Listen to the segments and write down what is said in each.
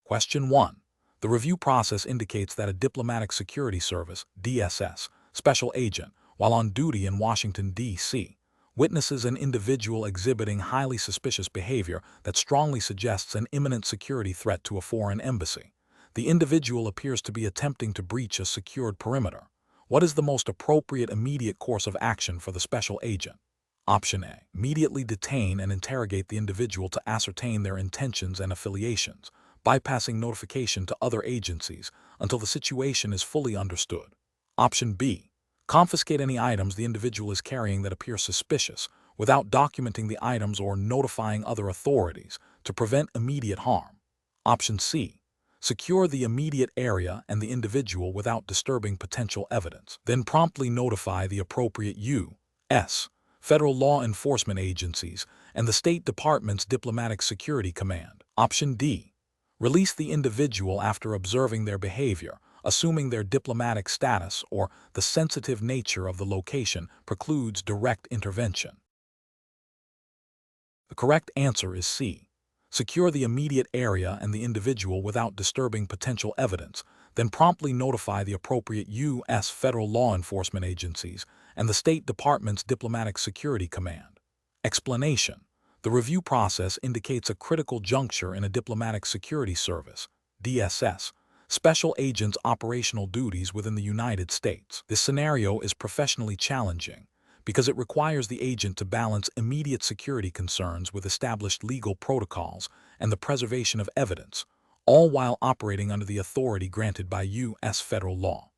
Question 1. The review process indicates that a diplomatic security service, DSS, special agent, while on duty in Washington, D.C., witnesses an individual exhibiting highly suspicious behavior that strongly suggests an imminent security threat to a foreign embassy. The individual appears to be attempting to breach a secured perimeter. What is the most appropriate immediate course of action for the special agent? Option A. Immediately detain and interrogate the individual to ascertain their intentions and affiliations, bypassing notification to other agencies until the situation is fully understood. Option B. Confiscate any items the individual is carrying that appear suspicious without documenting the items or notifying other authorities to prevent immediate harm. Option C. Secure the immediate area and the individual without disturbing potential evidence. Then promptly notify the appropriate U.S. federal law enforcement agencies and the State Department's Diplomatic Security Command. Option D. Release the individual after observing their behavior, assuming their diplomatic status or the sensitive nature of the location precludes direct intervention. The correct answer is C. Secure the immediate area and the individual without disturbing potential evidence, then promptly notify the appropriate U.S. federal law enforcement agencies and the State Department's Diplomatic Security Command. Explanation. The review process indicates a critical juncture in a diplomatic security service, DSS, special agent's operational duties within the United States. This scenario is professionally challenging because it requires the agent to balance immediate security concerns with established legal protocols and the preservation of evidence, all while operating under the authority granted by U.S. federal law.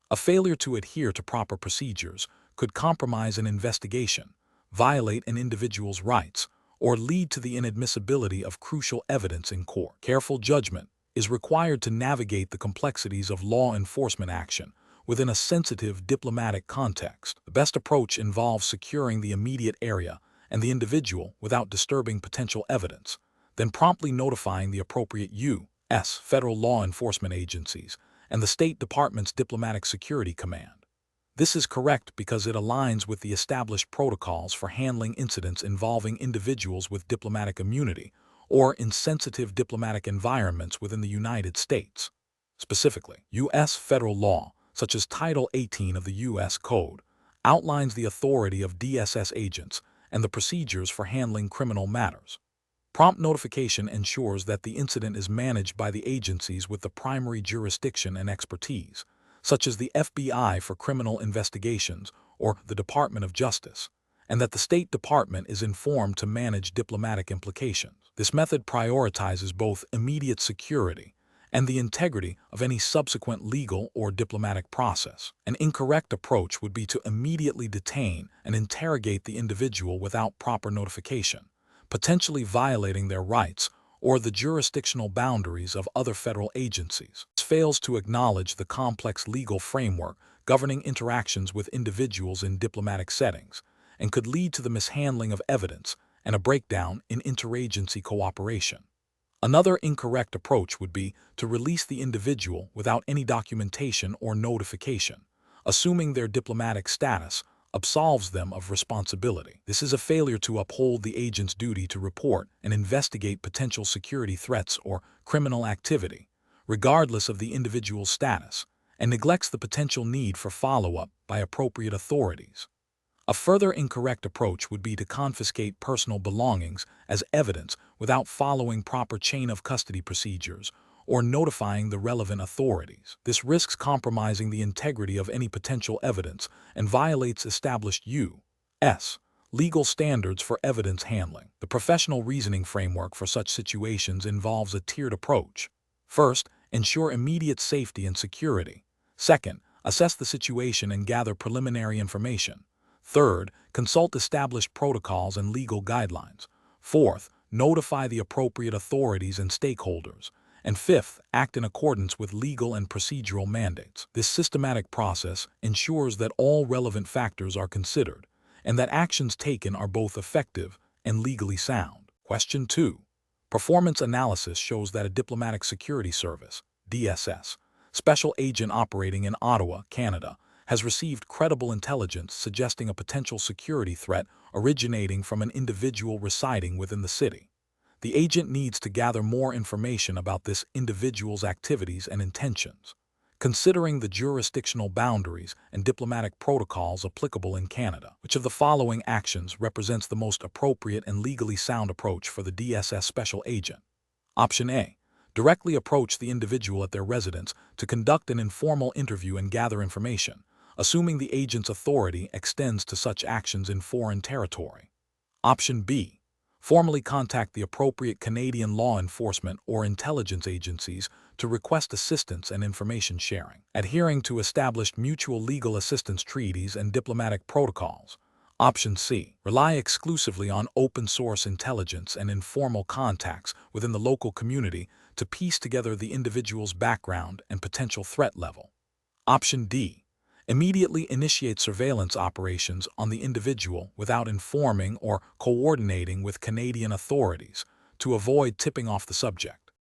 A failure to adhere to proper procedures could compromise an investigation, violate an individual's rights, or lead to the inadmissibility of crucial evidence in court. Careful judgment is required to navigate the complexities of law enforcement action within a sensitive diplomatic context. The best approach involves securing the immediate area and the individual without disturbing potential evidence, then promptly notifying the appropriate U.S. federal law enforcement agencies and the State Department's Diplomatic Security Command. This is correct because it aligns with the established protocols for handling incidents involving individuals with diplomatic immunity or in sensitive diplomatic environments within the United States. Specifically, U.S. federal law, such as Title 18 of the U.S. Code, outlines the authority of DSS agents and the procedures for handling criminal matters. Prompt notification ensures that the incident is managed by the agencies with the primary jurisdiction and expertise, such as the FBI for criminal investigations or the Department of Justice, and that the State Department is informed to manage diplomatic implications. This method prioritizes both immediate security and the integrity of any subsequent legal or diplomatic process. An incorrect approach would be to immediately detain and interrogate the individual without proper notification, potentially violating their rights or the jurisdictional boundaries of other federal agencies. This fails to acknowledge the complex legal framework governing interactions with individuals in diplomatic settings and could lead to the mishandling of evidence and a breakdown in interagency cooperation. Another incorrect approach would be to release the individual without any documentation or notification, assuming their diplomatic status absolves them of responsibility. This is a failure to uphold the agent's duty to report and investigate potential security threats or criminal activity, regardless of the individual's status, and neglects the potential need for follow-up by appropriate authorities. A further incorrect approach would be to confiscate personal belongings as evidence without following proper chain of custody procedures or notifying the relevant authorities. This risks compromising the integrity of any potential evidence and violates established U.S. legal standards for evidence handling. The professional reasoning framework for such situations involves a tiered approach. First, ensure immediate safety and security. Second, assess the situation and gather preliminary information. Third, consult established protocols and legal guidelines. Fourth, notify the appropriate authorities and stakeholders. And fifth, act in accordance with legal and procedural mandates. This systematic process ensures that all relevant factors are considered and that actions taken are both effective and legally sound. Question 2. Performance analysis shows that a diplomatic security service, DSS, special agent operating in Ottawa, Canada, has received credible intelligence suggesting a potential security threat originating from an individual residing within the city. The agent needs to gather more information about this individual's activities and intentions, considering the jurisdictional boundaries and diplomatic protocols applicable in Canada. Which of the following actions represents the most appropriate and legally sound approach for the DSS special agent? Option A. Directly approach the individual at their residence to conduct an informal interview and gather information, assuming the agent's authority extends to such actions in foreign territory. Option B. Formally contact the appropriate Canadian law enforcement or intelligence agencies to request assistance and information sharing, adhering to established mutual legal assistance treaties and diplomatic protocols. Option C. Rely exclusively on open-source intelligence and informal contacts within the local community to piece together the individual's background and potential threat level. Option D. Immediately initiate surveillance operations on the individual without informing or coordinating with Canadian authorities to avoid tipping off the subject.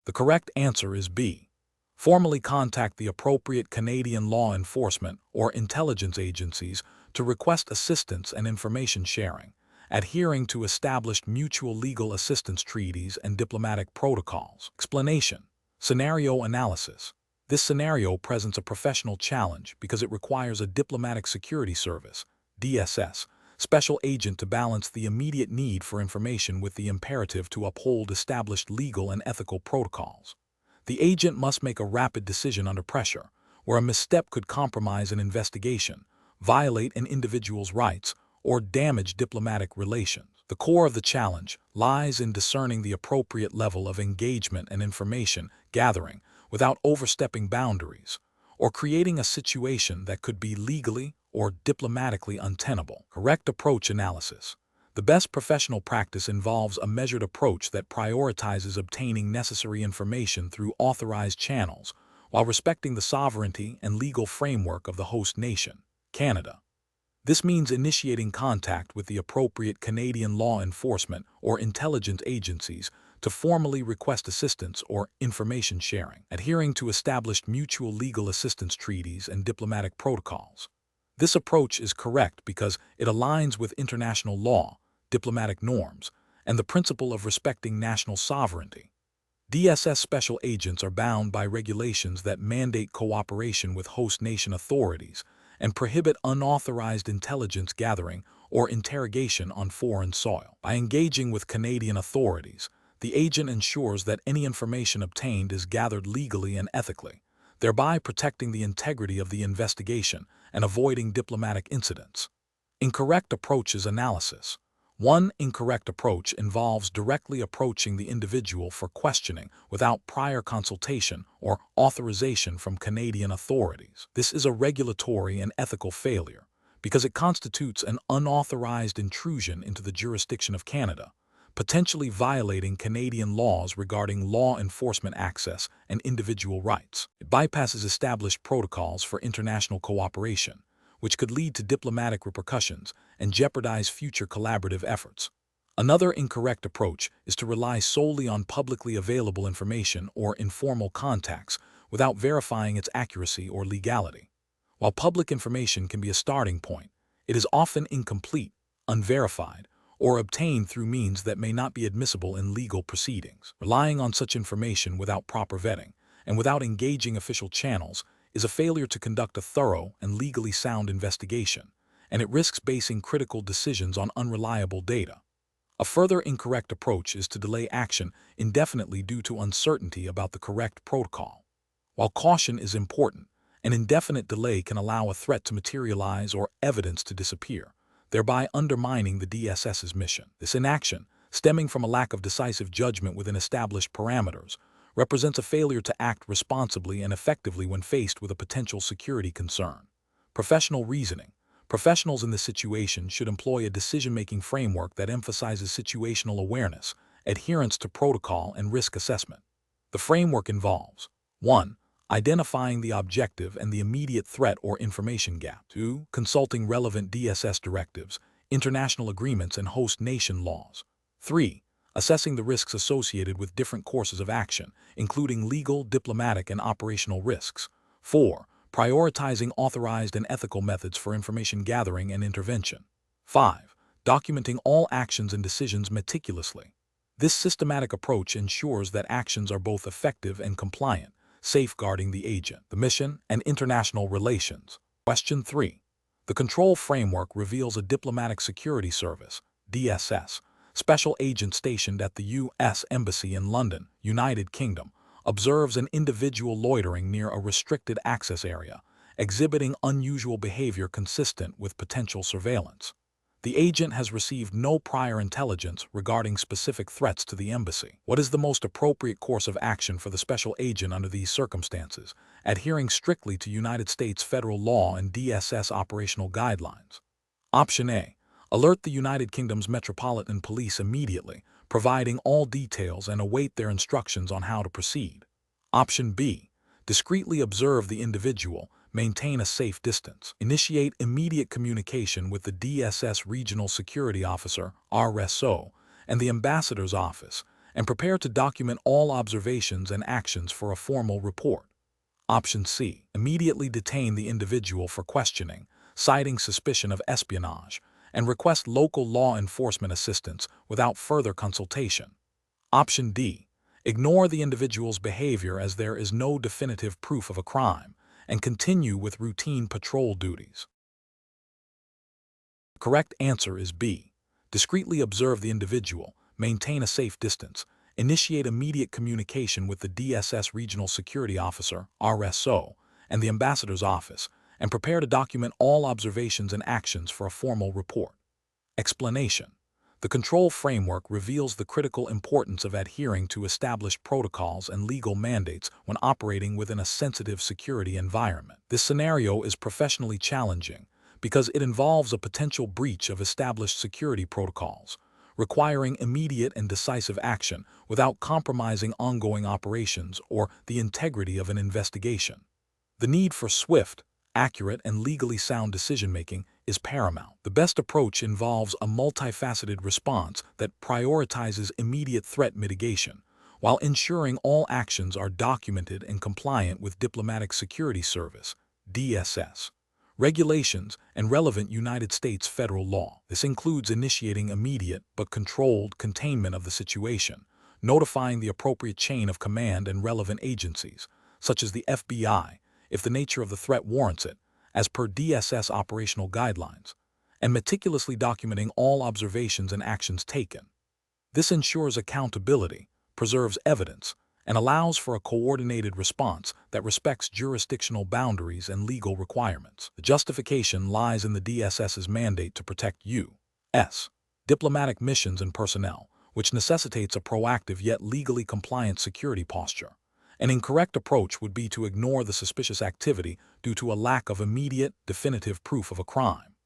The correct answer is B. Formally contact the appropriate Canadian law enforcement or intelligence agencies to request assistance and information sharing, adhering to established mutual legal assistance treaties and diplomatic protocols. Explanation. Scenario analysis. This scenario presents a professional challenge because it requires a diplomatic security service, DSS, special agent to balance the immediate need for information with the imperative to uphold established legal and ethical protocols. The agent must make a rapid decision under pressure, where a misstep could compromise an investigation, violate an individual's rights, or damage diplomatic relations. The core of the challenge lies in discerning the appropriate level of engagement and information gathering without overstepping boundaries, or creating a situation that could be legally or diplomatically untenable. Correct approach analysis. The best professional practice involves a measured approach that prioritizes obtaining necessary information through authorized channels, while respecting the sovereignty and legal framework of the host nation, Canada. This means initiating contact with the appropriate Canadian law enforcement or intelligence agencies to formally request assistance or information sharing, adhering to established mutual legal assistance treaties and diplomatic protocols. This approach is correct because it aligns with international law, diplomatic norms, and the principle of respecting national sovereignty. DSS special agents are bound by regulations that mandate cooperation with host nation authorities and prohibit unauthorized intelligence gathering or interrogation on foreign soil. By engaging with Canadian authorities, the agent ensures that any information obtained is gathered legally and ethically, thereby protecting the integrity of the investigation and avoiding diplomatic incidents. Incorrect approaches analysis. One incorrect approach involves directly approaching the individual for questioning without prior consultation or authorization from Canadian authorities. This is a regulatory and ethical failure because it constitutes an unauthorized intrusion into the jurisdiction of Canada, potentially violating Canadian laws regarding law enforcement access and individual rights. It bypasses established protocols for international cooperation, which could lead to diplomatic repercussions and jeopardize future collaborative efforts. Another incorrect approach is to rely solely on publicly available information or informal contacts without verifying its accuracy or legality. While public information can be a starting point, it is often incomplete, unverified, or obtained through means that may not be admissible in legal proceedings. Relying on such information without proper vetting and without engaging official channels is a failure to conduct a thorough and legally sound investigation, and it risks basing critical decisions on unreliable data. A further incorrect approach is to delay action indefinitely due to uncertainty about the correct protocol. While caution is important, an indefinite delay can allow a threat to materialize or evidence to disappear, thereby undermining the DSS's mission. This inaction, stemming from a lack of decisive judgment within established parameters, represents a failure to act responsibly and effectively when faced with a potential security concern. Professional reasoning. Professionals in this situation should employ a decision-making framework that emphasizes situational awareness, adherence to protocol, and risk assessment. The framework involves 1. Identifying the objective and the immediate threat or information gap. 2. Consulting relevant DSS directives, international agreements, and host nation laws. 3. Assessing the risks associated with different courses of action, including legal, diplomatic, and operational risks. 4. Prioritizing authorized and ethical methods for information gathering and intervention. 5. documenting all actions and decisions meticulously. This systematic approach ensures that actions are both effective and compliant, safeguarding the agent, the mission, and international relations. Question 3. The control framework reveals a diplomatic security service, DSS, special agent stationed at the U.S. Embassy in London, United Kingdom, observes an individual loitering near a restricted access area, exhibiting unusual behavior consistent with potential surveillance. The agent has received no prior intelligence regarding specific threats to the embassy. What is the most appropriate course of action for the special agent under these circumstances, adhering strictly to United States federal law and DSS operational guidelines? Option A. Alert the United Kingdom's Metropolitan Police immediately, providing all details and await their instructions on how to proceed. Option B. Discreetly observe the individual, maintain a safe distance. Initiate immediate communication with the DSS Regional Security Officer, RSO, and the Ambassador's Office, and prepare to document all observations and actions for a formal report. Option C. Immediately detain the individual for questioning, citing suspicion of espionage, and request local law enforcement assistance without further consultation. Option D. Ignore the individual's behavior as there is no definitive proof of a crime, and continue with routine patrol duties. The correct answer is B. Discreetly observe the individual, maintain a safe distance, initiate immediate communication with the DSS Regional Security Officer, RSO, and the Ambassador's Office, and prepare to document all observations and actions for a formal report. Explanation. The control framework reveals the critical importance of adhering to established protocols and legal mandates when operating within a sensitive security environment. This scenario is professionally challenging because it involves a potential breach of established security protocols, requiring immediate and decisive action without compromising ongoing operations or the integrity of an investigation. The need for swift, accurate, and legally sound decision-making is paramount. The best approach involves a multifaceted response that prioritizes immediate threat mitigation, while ensuring all actions are documented and compliant with Diplomatic Security Service, DSS, regulations, and relevant United States federal law. This includes initiating immediate but controlled containment of the situation, notifying the appropriate chain of command and relevant agencies, such as the FBI, if the nature of the threat warrants it, as per DSS operational guidelines, and meticulously documenting all observations and actions taken. This ensures accountability, preserves evidence, and allows for a coordinated response that respects jurisdictional boundaries and legal requirements. The justification lies in the DSS's mandate to protect U.S. diplomatic missions and personnel, which necessitates a proactive yet legally compliant security posture. An incorrect approach would be to ignore the suspicious activity due to a lack of immediate, definitive proof of a crime.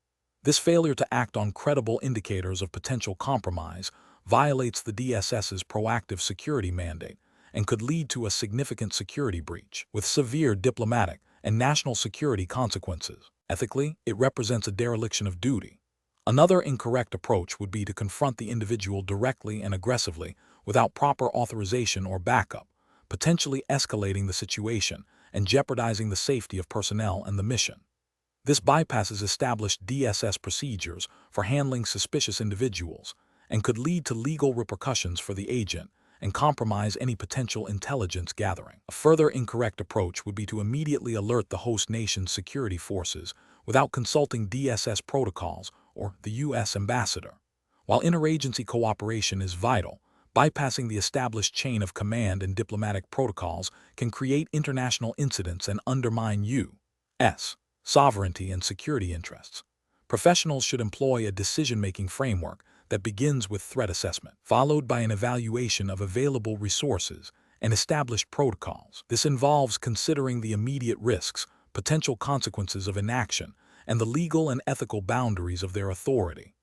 This failure to act on credible indicators of potential compromise violates the DSS's proactive security mandate and could lead to a significant security breach, with severe diplomatic and national security consequences. Ethically, it represents a dereliction of duty. Another incorrect approach would be to confront the individual directly and aggressively without proper authorization or backup, potentially escalating the situation and jeopardizing the safety of personnel and the mission. This bypasses established DSS procedures for handling suspicious individuals and could lead to legal repercussions for the agent and compromise any potential intelligence gathering. A further incorrect approach would be to immediately alert the host nation's security forces without consulting DSS protocols or the U.S. ambassador. While interagency cooperation is vital, bypassing the established chain of command and diplomatic protocols can create international incidents and undermine U.S. sovereignty and security interests. Professionals should employ a decision-making framework that begins with threat assessment, followed by an evaluation of available resources and established protocols. This involves considering the immediate risks, potential consequences of inaction, and the legal and ethical boundaries of their authority.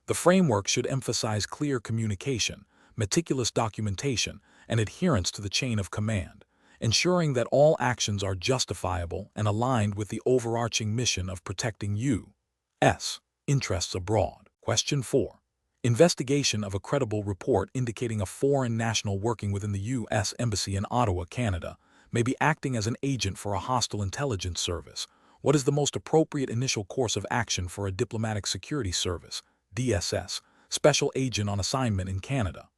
The framework should emphasize clear communication, meticulous documentation, and adherence to the chain of command, ensuring that all actions are justifiable and aligned with the overarching mission of protecting U.S. interests abroad. Question 4. Investigation of a credible report indicating a foreign national working within the U.S. Embassy in Ottawa, Canada, may be acting as an agent for a hostile intelligence service. What is the most appropriate initial course of action for a diplomatic security service, DSS, Special Agent on Assignment in Canada.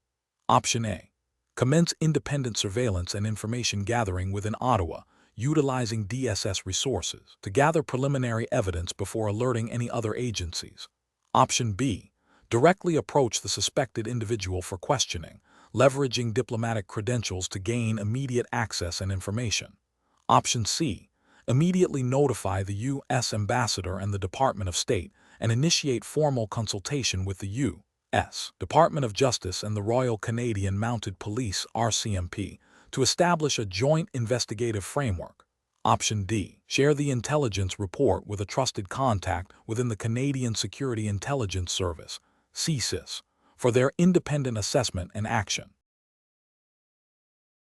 Option A. Commence independent surveillance and information gathering within Ottawa, utilizing DSS resources to gather preliminary evidence before alerting any other agencies. Option B. Directly approach the suspected individual for questioning, leveraging diplomatic credentials to gain immediate access and information. Option C. Immediately notify the U.S. Ambassador and the Department of State and initiate formal consultation with the U.S. Department of Justice and the Royal Canadian Mounted Police (RCMP) to establish a joint investigative framework. Option D. Share the intelligence report with a trusted contact within the Canadian Security Intelligence Service (CSIS) for their independent assessment and action.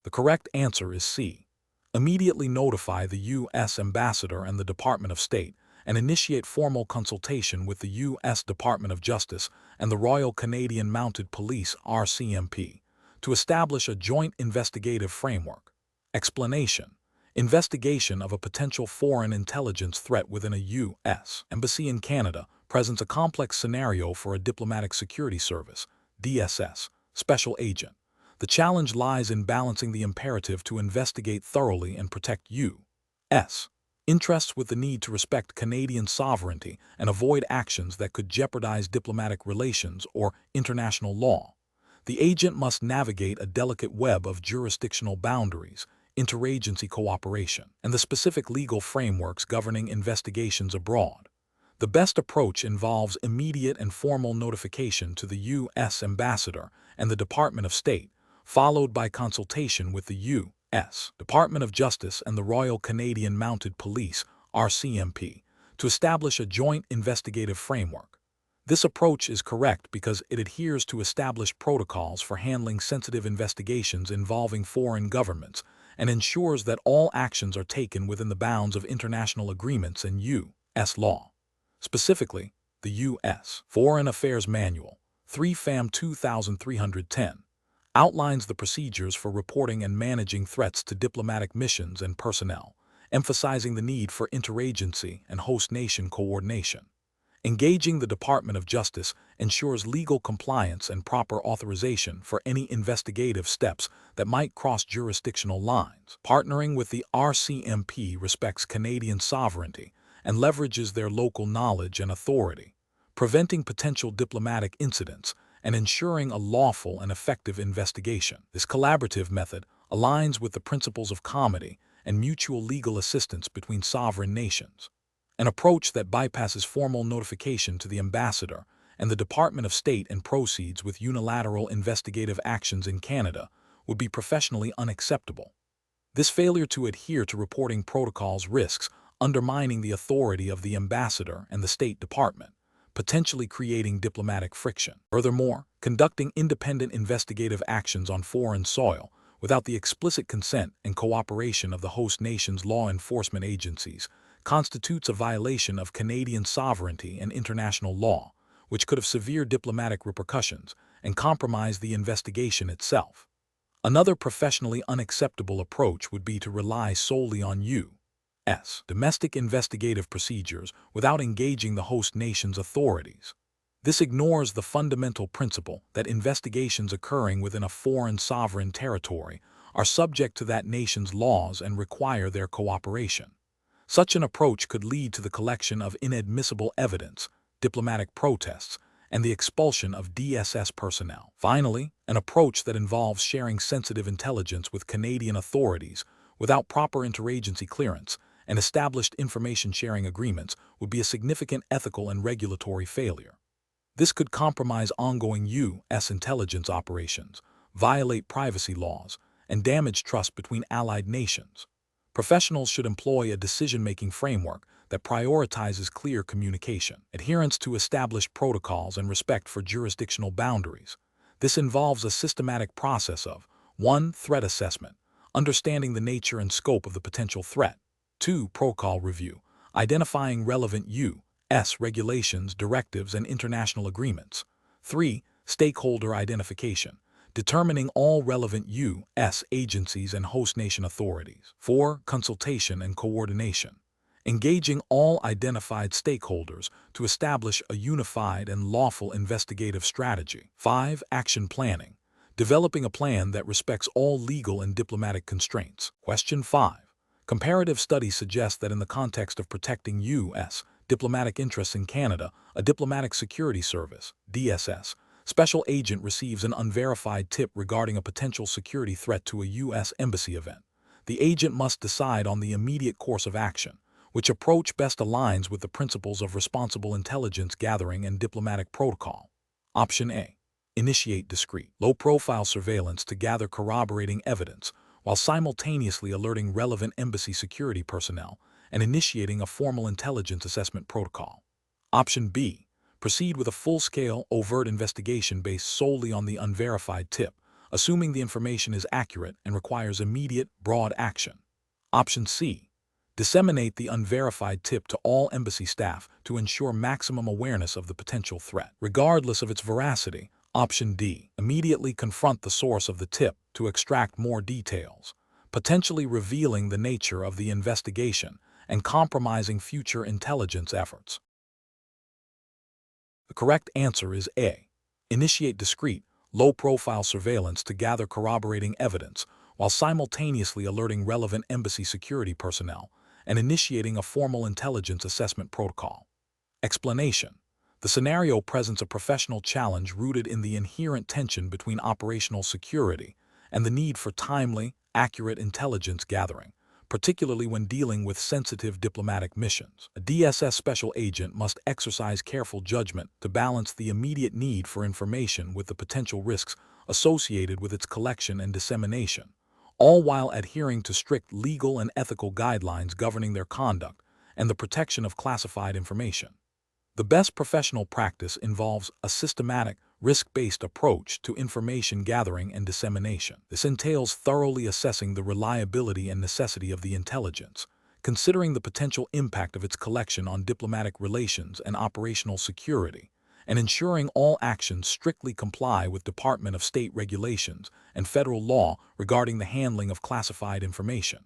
The correct answer is C. Immediately notify the U.S. Ambassador and the Department of State and initiate formal consultation with the U.S. Department of Justice and the Royal Canadian Mounted Police (RCMP) to establish a joint investigative framework. Explanation: investigation of a potential foreign intelligence threat within a U.S. embassy in Canada presents a complex scenario for a diplomatic security service (DSS) special agent. The challenge lies in balancing the imperative to investigate thoroughly and protect U.S. interests with the need to respect Canadian sovereignty and avoid actions that could jeopardize diplomatic relations or international law. The agent must navigate a delicate web of jurisdictional boundaries, interagency cooperation, and the specific legal frameworks governing investigations abroad. The best approach involves immediate and formal notification to the U.S. Ambassador and the Department of State, followed by consultation with the U.S. Department of Justice and the Royal Canadian Mounted Police (RCMP) to establish a joint investigative framework. This approach is correct because it adheres to established protocols for handling sensitive investigations involving foreign governments and ensures that all actions are taken within the bounds of international agreements and U.S. law. Specifically, the U.S. Foreign Affairs Manual, 3 FAM 2310, outlines the procedures for reporting and managing threats to diplomatic missions and personnel, emphasizing the need for interagency and host nation coordination. Engaging the Department of Justice ensures legal compliance and proper authorization for any investigative steps that might cross jurisdictional lines. Partnering with the RCMP respects Canadian sovereignty and leverages their local knowledge and authority, preventing potential diplomatic incidents and ensuring a lawful and effective investigation. This collaborative method aligns with the principles of comity and mutual legal assistance between sovereign nations. An approach that bypasses formal notification to the ambassador and the Department of State and proceeds with unilateral investigative actions in Canada would be professionally unacceptable. This failure to adhere to reporting protocols risks undermining the authority of the ambassador and the State Department, potentially creating diplomatic friction. Furthermore, conducting independent investigative actions on foreign soil without the explicit consent and cooperation of the host nation's law enforcement agencies constitutes a violation of Canadian sovereignty and international law, which could have severe diplomatic repercussions and compromise the investigation itself. Another professionally unacceptable approach would be to rely solely on U.S. domestic investigative procedures without engaging the host nation's authorities. This ignores the fundamental principle that investigations occurring within a foreign sovereign territory are subject to that nation's laws and require their cooperation. Such an approach could lead to the collection of inadmissible evidence, diplomatic protests, and the expulsion of DSS personnel. Finally, an approach that involves sharing sensitive intelligence with Canadian authorities without proper interagency clearance and established information-sharing agreements would be a significant ethical and regulatory failure. This could compromise ongoing U.S. intelligence operations, violate privacy laws, and damage trust between allied nations. Professionals should employ a decision-making framework that prioritizes clear communication, adherence to established protocols, and respect for jurisdictional boundaries. This involves a systematic process of 1. Threat assessment, understanding the nature and scope of the potential threat. 2. Protocol review, identifying relevant U.S. regulations, directives, and international agreements. 3. Stakeholder identification, determining all relevant U.S. agencies and host nation authorities. 4. Consultation and coordination, Engaging all identified stakeholders to establish a unified and lawful investigative strategy. 5. Action planning. Developing a plan that respects all legal and diplomatic constraints. Question 5. Comparative studies suggest that in the context of protecting U.S. diplomatic interests in Canada, a diplomatic security service, DSS, special agent receives an unverified tip regarding a potential security threat to a U.S. embassy event. The agent must decide on the immediate course of action, which approach best aligns with the principles of responsible intelligence gathering and diplomatic protocol. Option A. Initiate discreet, low-profile surveillance to gather corroborating evidence, while simultaneously alerting relevant embassy security personnel and initiating a formal intelligence assessment protocol. Option B. Proceed with a full-scale, overt investigation based solely on the unverified tip, assuming the information is accurate and requires immediate, broad action. Option C. Disseminate the unverified tip to all embassy staff to ensure maximum awareness of the potential threat, regardless of its veracity. Option D. Immediately confront the source of the tip to extract more details, potentially revealing the nature of the investigation and compromising future intelligence efforts. The correct answer is A. Initiate discreet, low-profile surveillance to gather corroborating evidence while simultaneously alerting relevant embassy security personnel and initiating a formal intelligence assessment protocol. Explanation. The scenario presents a professional challenge rooted in the inherent tension between operational security and the need for timely, accurate intelligence gathering, particularly when dealing with sensitive diplomatic missions. A DSS special agent must exercise careful judgment to balance the immediate need for information with the potential risks associated with its collection and dissemination, all while adhering to strict legal and ethical guidelines governing their conduct and the protection of classified information. The best professional practice involves a systematic, risk-based approach to information gathering and dissemination. This entails thoroughly assessing the reliability and necessity of the intelligence, considering the potential impact of its collection on diplomatic relations and operational security, and ensuring all actions strictly comply with Department of State regulations and federal law regarding the handling of classified information.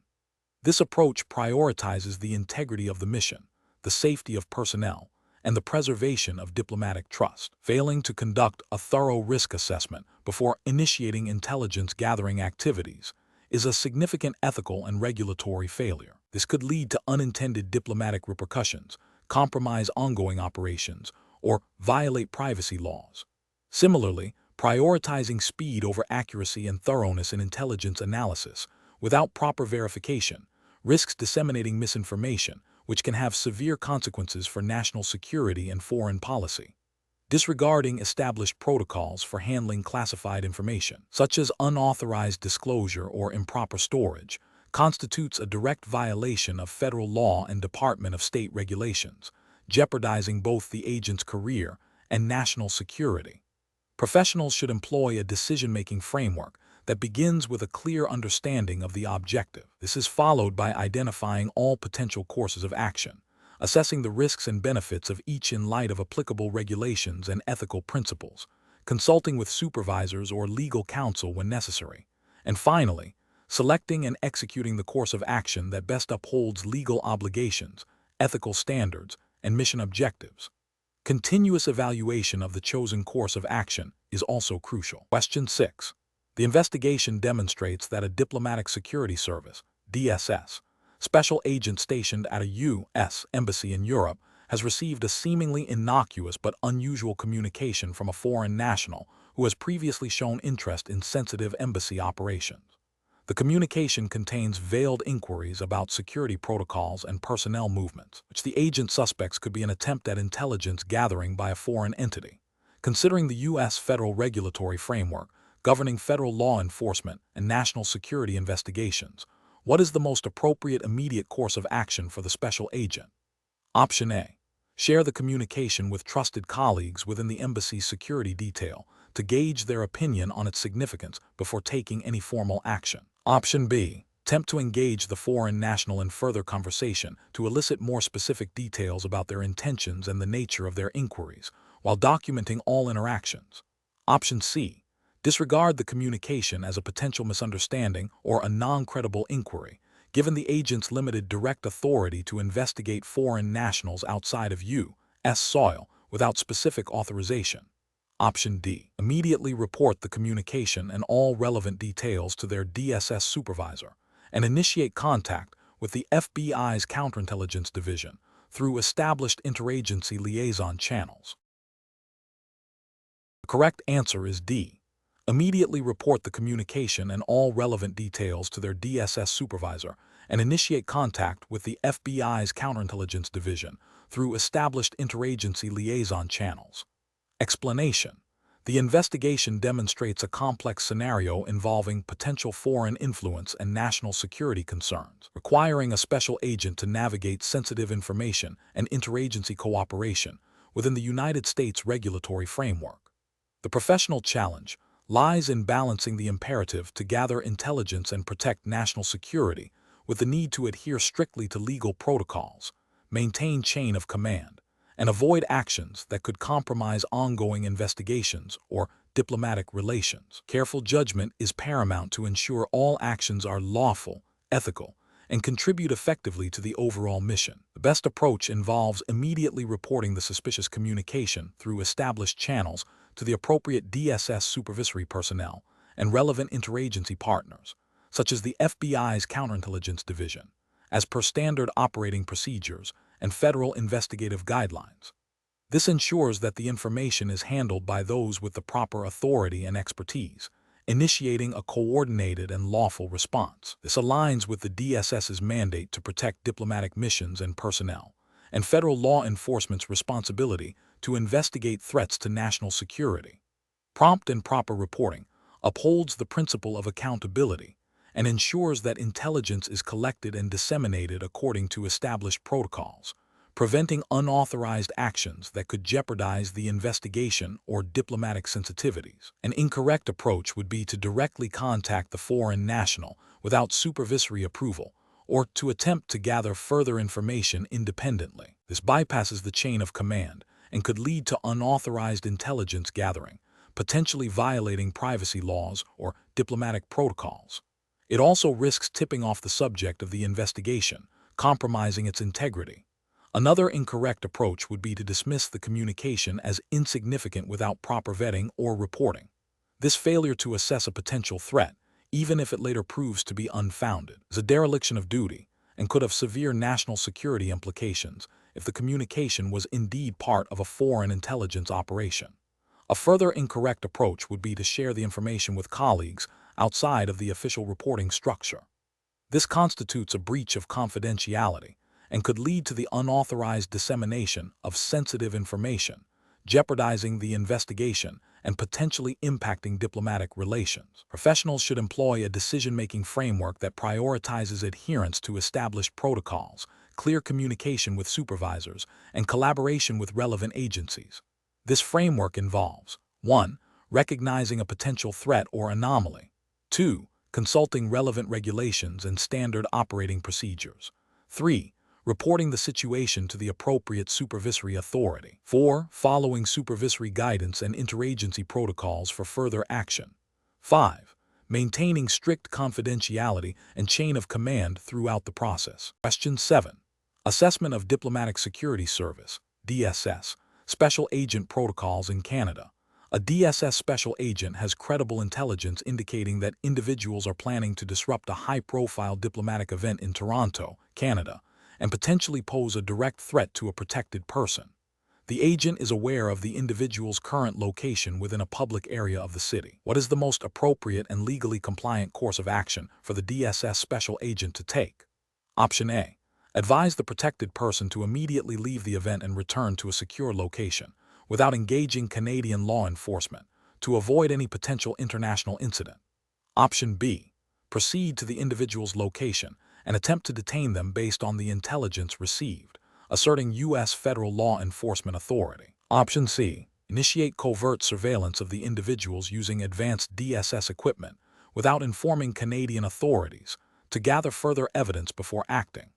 This approach prioritizes the integrity of the mission, the safety of personnel, and the preservation of diplomatic trust. Failing to conduct a thorough risk assessment before initiating intelligence gathering activities is a significant ethical and regulatory failure. This could lead to unintended diplomatic repercussions, compromise ongoing operations, or violate privacy laws. Similarly, prioritizing speed over accuracy and thoroughness in intelligence analysis without proper verification risks disseminating misinformation, which can have severe consequences for national security and foreign policy. Disregarding established protocols for handling classified information, such as unauthorized disclosure or improper storage, constitutes a direct violation of federal law and Department of State regulations, jeopardizing both the agent's career and national security. Professionals should employ a decision-making framework that begins with a clear understanding of the objective. This is followed by identifying all potential courses of action, assessing the risks and benefits of each in light of applicable regulations and ethical principles, consulting with supervisors or legal counsel when necessary, and finally, selecting and executing the course of action that best upholds legal obligations, ethical standards, and mission objectives. Continuous evaluation of the chosen course of action is also crucial. Question 6. The investigation demonstrates that a diplomatic security service, DSS, special agent stationed at a U.S. embassy in Europe has received a seemingly innocuous but unusual communication from a foreign national who has previously shown interest in sensitive embassy operations. The communication contains veiled inquiries about security protocols and personnel movements, which the agent suspects could be an attempt at intelligence gathering by a foreign entity. Considering the U.S. federal regulatory framework governing federal law enforcement and national security investigations, what is the most appropriate immediate course of action for the special agent? Option A. Share the communication with trusted colleagues within the embassy's security detail to gauge their opinion on its significance before taking any formal action. Option B. Attempt to engage the foreign national in further conversation to elicit more specific details about their intentions and the nature of their inquiries, while documenting all interactions. Option C. Disregard the communication as a potential misunderstanding or a non-credible inquiry, given the agent's limited direct authority to investigate foreign nationals outside of U.S. soil without specific authorization. Option D. Immediately report the communication and all relevant details to their DSS supervisor and initiate contact with the FBI's Counterintelligence Division through established interagency liaison channels. The correct answer is D. Immediately report the communication and all relevant details to their DSS supervisor and initiate contact with the FBI's Counterintelligence Division through established interagency liaison channels. Explanation: the investigation demonstrates a complex scenario involving potential foreign influence and national security concerns, requiring a special agent to navigate sensitive information and interagency cooperation within the United States regulatory framework. The professional challenge lies in balancing the imperative to gather intelligence and protect national security with the need to adhere strictly to legal protocols, maintain chain of command, and avoid actions that could compromise ongoing investigations or diplomatic relations. Careful judgment is paramount to ensure all actions are lawful, ethical, and contribute effectively to the overall mission. The best approach involves immediately reporting the suspicious communication through established channels to the appropriate DSS supervisory personnel and relevant interagency partners, such as the FBI's Counterintelligence Division, as per standard operating procedures and federal investigative guidelines. This ensures that the information is handled by those with the proper authority and expertise, initiating a coordinated and lawful response. This aligns with the DSS's mandate to protect diplomatic missions and personnel, and federal law enforcement's responsibility to investigate threats to national security. Prompt and proper reporting upholds the principle of accountability and ensures that intelligence is collected and disseminated according to established protocols, preventing unauthorized actions that could jeopardize the investigation or diplomatic sensitivities. An incorrect approach would be to directly contact the foreign national without supervisory approval or to attempt to gather further information independently. This bypasses the chain of command and could lead to unauthorized intelligence gathering, potentially violating privacy laws or diplomatic protocols. It also risks tipping off the subject of the investigation, compromising its integrity. Another incorrect approach would be to dismiss the communication as insignificant without proper vetting or reporting. This failure to assess a potential threat, even if it later proves to be unfounded, is a dereliction of duty and could have severe national security implications if the communication was indeed part of a foreign intelligence operation. A further incorrect approach would be to share the information with colleagues outside of the official reporting structure. This constitutes a breach of confidentiality and could lead to the unauthorized dissemination of sensitive information, jeopardizing the investigation and potentially impacting diplomatic relations. Professionals should employ a decision-making framework that prioritizes adherence to established protocols, clear communication with supervisors, and collaboration with relevant agencies. This framework involves 1. Recognizing a potential threat or anomaly. 2. Consulting relevant regulations and standard operating procedures. 3. Reporting the situation to the appropriate supervisory authority. 4. Following supervisory guidance and interagency protocols for further action. 5. Maintaining strict confidentiality and chain of command throughout the process. Question 7. Assessment of Diplomatic Security Service, DSS, Special Agent Protocols in Canada. A DSS special agent has credible intelligence indicating that individuals are planning to disrupt a high-profile diplomatic event in Toronto, Canada, and potentially pose a direct threat to a protected person. The agent is aware of the individual's current location within a public area of the city. What is the most appropriate and legally compliant course of action for the DSS special agent to take? Option A. Advise the protected person to immediately leave the event and return to a secure location, without engaging Canadian law enforcement, to avoid any potential international incident. Option B. Proceed to the individual's location and attempt to detain them based on the intelligence received, asserting U.S. federal law enforcement authority. Option C. Initiate covert surveillance of the individuals using advanced DSS equipment without informing Canadian authorities to gather further evidence before acting.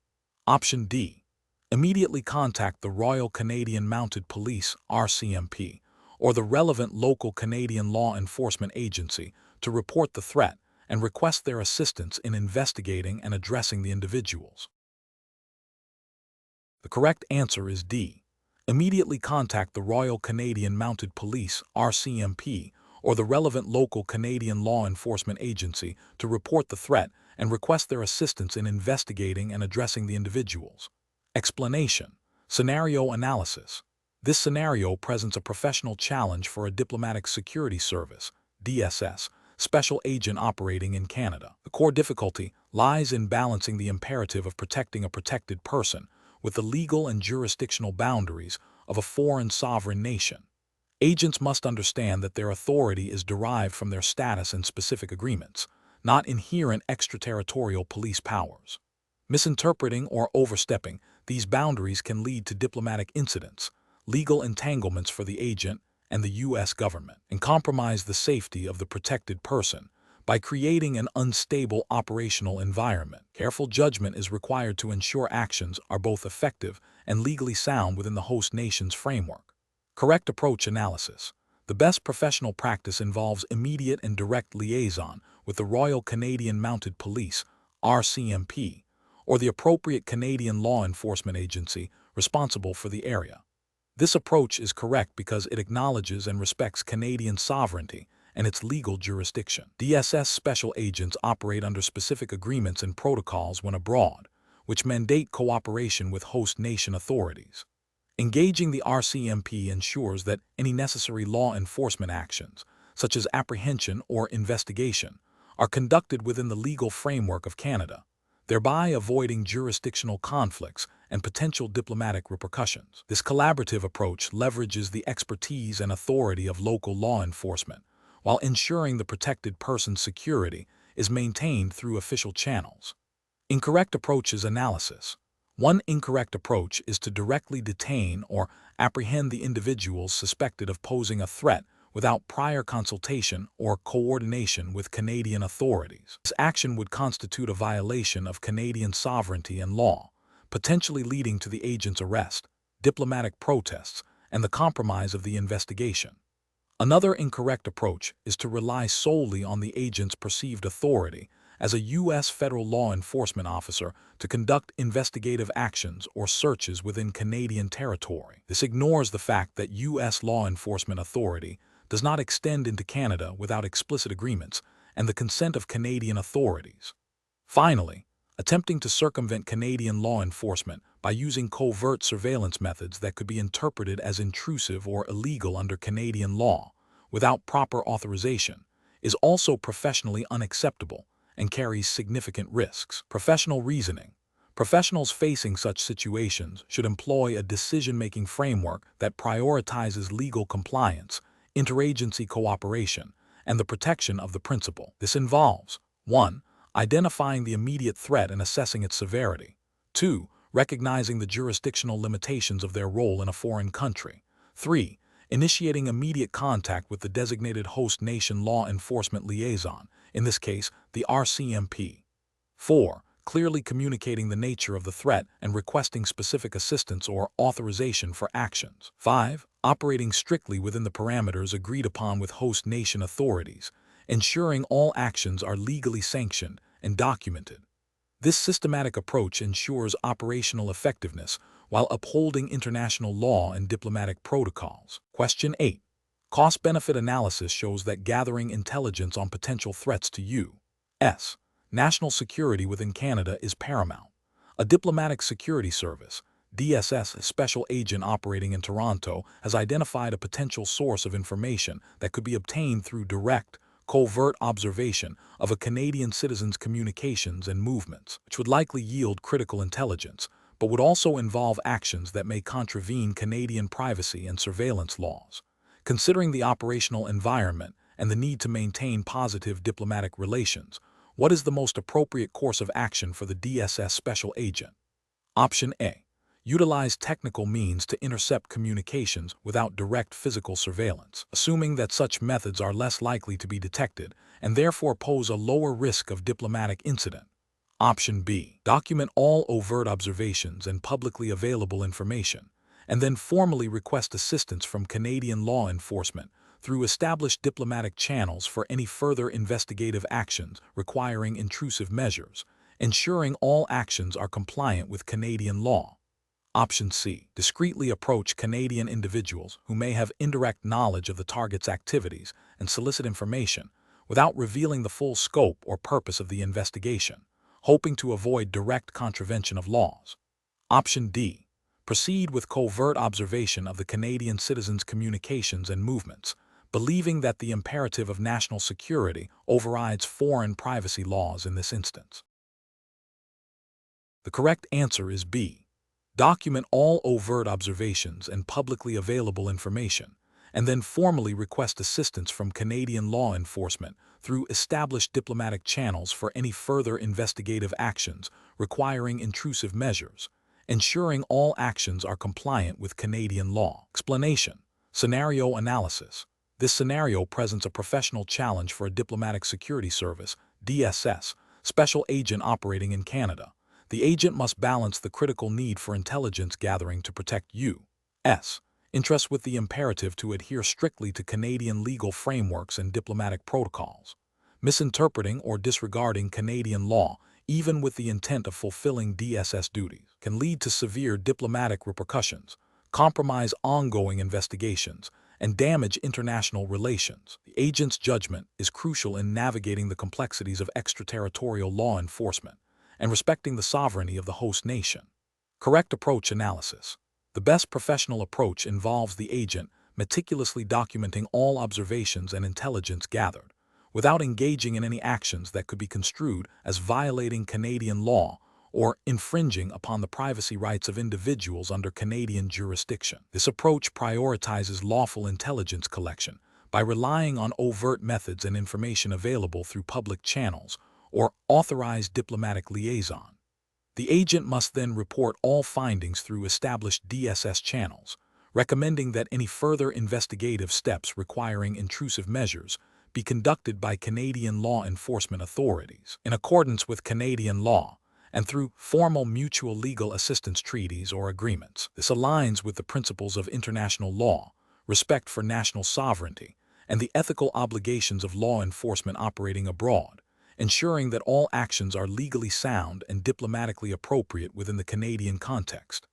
Option D. Immediately contact the Royal Canadian Mounted Police (RCMP) or the relevant local Canadian law enforcement agency to report the threat and request their assistance in investigating and addressing the individuals. The correct answer is D. Immediately contact the Royal Canadian Mounted Police (RCMP) or the relevant local Canadian law enforcement agency to report the threat and request their assistance in investigating and addressing the individuals. Explanation. Scenario analysis. This scenario presents a professional challenge for a diplomatic security service (DSS) special agent operating in Canada. The core difficulty lies in balancing the imperative of protecting a protected person with the legal and jurisdictional boundaries of a foreign sovereign nation. Agents must understand that their authority is derived from their status in specific agreements, not inherent extraterritorial police powers. Misinterpreting or overstepping these boundaries can lead to diplomatic incidents, legal entanglements for the agent and the U.S. government, and compromise the safety of the protected person by creating an unstable operational environment. Careful judgment is required to ensure actions are both effective and legally sound within the host nation's framework. Correct approach analysis. The best professional practice involves immediate and direct liaison with the Royal Canadian Mounted Police (RCMP) or the appropriate Canadian law enforcement agency responsible for the area. This approach is correct because it acknowledges and respects Canadian sovereignty and its legal jurisdiction. DSS special agents operate under specific agreements and protocols when abroad, which mandate cooperation with host nation authorities. Engaging the RCMP ensures that any necessary law enforcement actions, such as apprehension or investigation, are conducted within the legal framework of Canada, thereby avoiding jurisdictional conflicts and potential diplomatic repercussions. This collaborative approach leverages the expertise and authority of local law enforcement, while ensuring the protected person's security is maintained through official channels. Incorrect approaches analysis. One incorrect approach is to directly detain or apprehend the individuals suspected of posing a threat without prior consultation or coordination with Canadian authorities. This action would constitute a violation of Canadian sovereignty and law, potentially leading to the agent's arrest, diplomatic protests, and the compromise of the investigation. Another incorrect approach is to rely solely on the agent's perceived authority as a U.S. federal law enforcement officer to conduct investigative actions or searches within Canadian territory. This ignores the fact that U.S. law enforcement authority does not extend into Canada without explicit agreements and the consent of Canadian authorities. Finally, attempting to circumvent Canadian law enforcement by using covert surveillance methods that could be interpreted as intrusive or illegal under Canadian law without proper authorization is also professionally unacceptable and carries significant risks. Professional reasoning. Professionals facing such situations should employ a decision-making framework that prioritizes legal compliance, interagency cooperation, and the protection of the principal. This involves 1. Identifying the immediate threat and assessing its severity. 2. Recognizing the jurisdictional limitations of their role in a foreign country. 3. Initiating immediate contact with the designated host nation law enforcement liaison, in this case, the RCMP. 4. Clearly communicating the nature of the threat and requesting specific assistance or authorization for actions. 5. Operating strictly within the parameters agreed upon with host nation authorities, ensuring all actions are legally sanctioned and documented. This systematic approach ensures operational effectiveness while upholding international law and diplomatic protocols. Question 8. Cost-benefit analysis shows that gathering intelligence on potential threats to U.S. national security within Canada is paramount. A diplomatic security service, DSS special agent operating in Toronto, has identified a potential source of information that could be obtained through direct, covert observation of a Canadian citizen's communications and movements, which would likely yield critical intelligence, but would also involve actions that may contravene Canadian privacy and surveillance laws. Considering the operational environment and the need to maintain positive diplomatic relations, what is the most appropriate course of action for the DSS special agent? Option A. Utilize technical means to intercept communications without direct physical surveillance, assuming that such methods are less likely to be detected and therefore pose a lower risk of diplomatic incident. Option B. Document all overt observations and publicly available information, and then formally request assistance from Canadian law enforcement through established diplomatic channels for any further investigative actions requiring intrusive measures, ensuring all actions are compliant with Canadian law. Option C. Discreetly approach Canadian individuals who may have indirect knowledge of the target's activities and solicit information without revealing the full scope or purpose of the investigation, hoping to avoid direct contravention of laws. Option D. Proceed with covert observation of the Canadian citizens' communications and movements, believing that the imperative of national security overrides foreign privacy laws in this instance. The correct answer is B. Document all overt observations and publicly available information, and then formally request assistance from Canadian law enforcement through established diplomatic channels for any further investigative actions requiring intrusive measures, ensuring all actions are compliant with Canadian law. Explanation. Scenario analysis. This scenario presents a professional challenge for a diplomatic security service, DSS, special agent operating in Canada. The agent must balance the critical need for intelligence gathering to protect U.S. interests with the imperative to adhere strictly to Canadian legal frameworks and diplomatic protocols. Misinterpreting or disregarding Canadian law, even with the intent of fulfilling DSS duties, can lead to severe diplomatic repercussions, compromise ongoing investigations, and damage international relations. The agent's judgment is crucial in navigating the complexities of extraterritorial law enforcement and respecting the sovereignty of the host nation. Correct approach analysis. The best professional approach involves the agent meticulously documenting all observations and intelligence gathered, without engaging in any actions that could be construed as violating Canadian law or infringing upon the privacy rights of individuals under Canadian jurisdiction. This approach prioritizes lawful intelligence collection by relying on overt methods and information available through public channels or authorized diplomatic liaison. The agent must then report all findings through established DSS channels, recommending that any further investigative steps requiring intrusive measures be conducted by Canadian law enforcement authorities in accordance with Canadian law and through formal mutual legal assistance treaties or agreements. This aligns with the principles of international law, respect for national sovereignty, and the ethical obligations of law enforcement operating abroad, ensuring that all actions are legally sound and diplomatically appropriate within the Canadian context.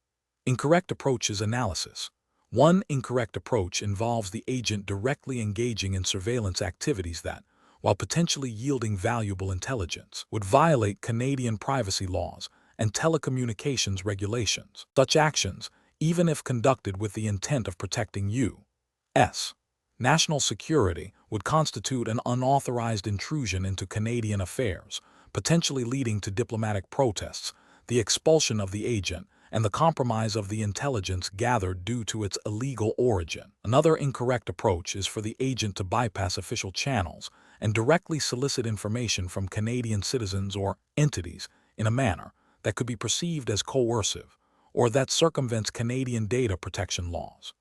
Incorrect approaches analysis. One incorrect approach involves the agent directly engaging in surveillance activities that, while potentially yielding valuable intelligence, would violate Canadian privacy laws and telecommunications regulations. Such actions, even if conducted with the intent of protecting U.S. national security, would constitute an unauthorized intrusion into Canadian affairs, potentially leading to diplomatic protests, the expulsion of the agent, and the compromise of the intelligence gathered due to its illegal origin. Another incorrect approach is for the agent to bypass official channels and directly solicit information from Canadian citizens or entities in a manner that could be perceived as coercive or that circumvents Canadian data protection laws.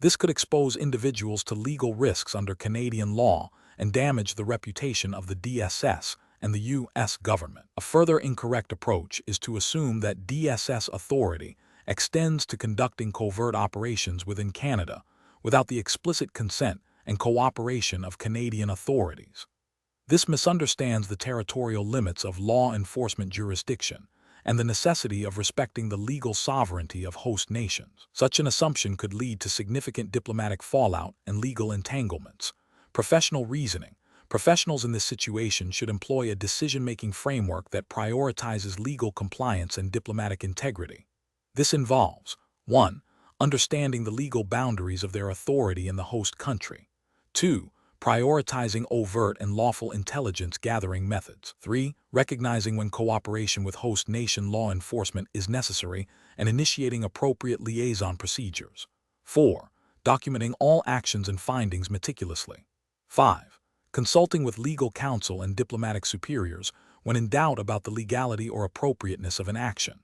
This could expose individuals to legal risks under Canadian law and damage the reputation of the DSS and the U.S. government. A further incorrect approach is to assume that DSS authority extends to conducting covert operations within Canada without the explicit consent and cooperation of Canadian authorities. This misunderstands the territorial limits of law enforcement jurisdiction and the necessity of respecting the legal sovereignty of host nations. Such an assumption could lead to significant diplomatic fallout and legal entanglements. Professional reasoning. Professionals in this situation should employ a decision-making framework that prioritizes legal compliance and diplomatic integrity. This involves 1. Understanding the legal boundaries of their authority in the host country. 2. Prioritizing overt and lawful intelligence gathering methods. 3. Recognizing when cooperation with host nation law enforcement is necessary and initiating appropriate liaison procedures. 4. Documenting all actions and findings meticulously. 5. Consulting with legal counsel and diplomatic superiors when in doubt about the legality or appropriateness of an action.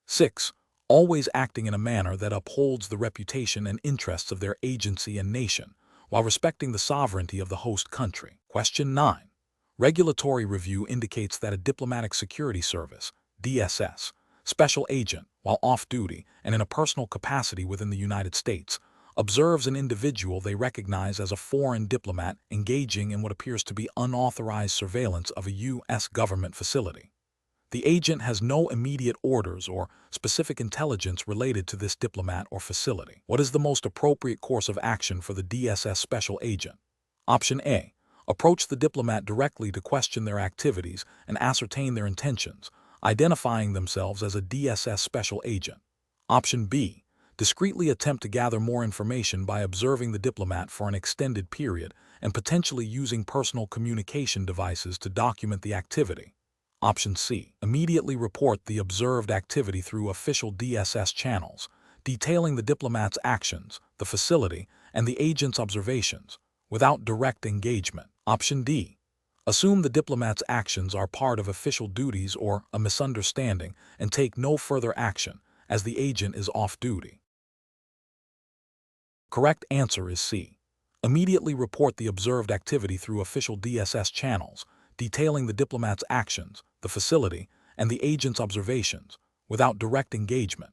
6. Always acting in a manner that upholds the reputation and interests of their agency and nation, while respecting the sovereignty of the host country. Question 9. Regulatory review indicates that a diplomatic security service, DSS, special agent, while off-duty and in a personal capacity within the United States, observes an individual they recognize as a foreign diplomat engaging in what appears to be unauthorized surveillance of a U.S. government facility. The agent has no immediate orders or specific intelligence related to this diplomat or facility. What is the most appropriate course of action for the DSS special agent? Option A. Approach the diplomat directly to question their activities and ascertain their intentions, identifying themselves as a DSS special agent. Option B. Discreetly attempt to gather more information by observing the diplomat for an extended period and potentially using personal communication devices to document the activity. Option C. Immediately report the observed activity through official DSS channels, detailing the diplomat's actions, the facility, and the agent's observations, without direct engagement. Option D. Assume the diplomat's actions are part of official duties or a misunderstanding and take no further action, as the agent is off duty. Correct answer is C. Immediately report the observed activity through official DSS channels, detailing the diplomat's actions, the facility, and the agent's observations, without direct engagement.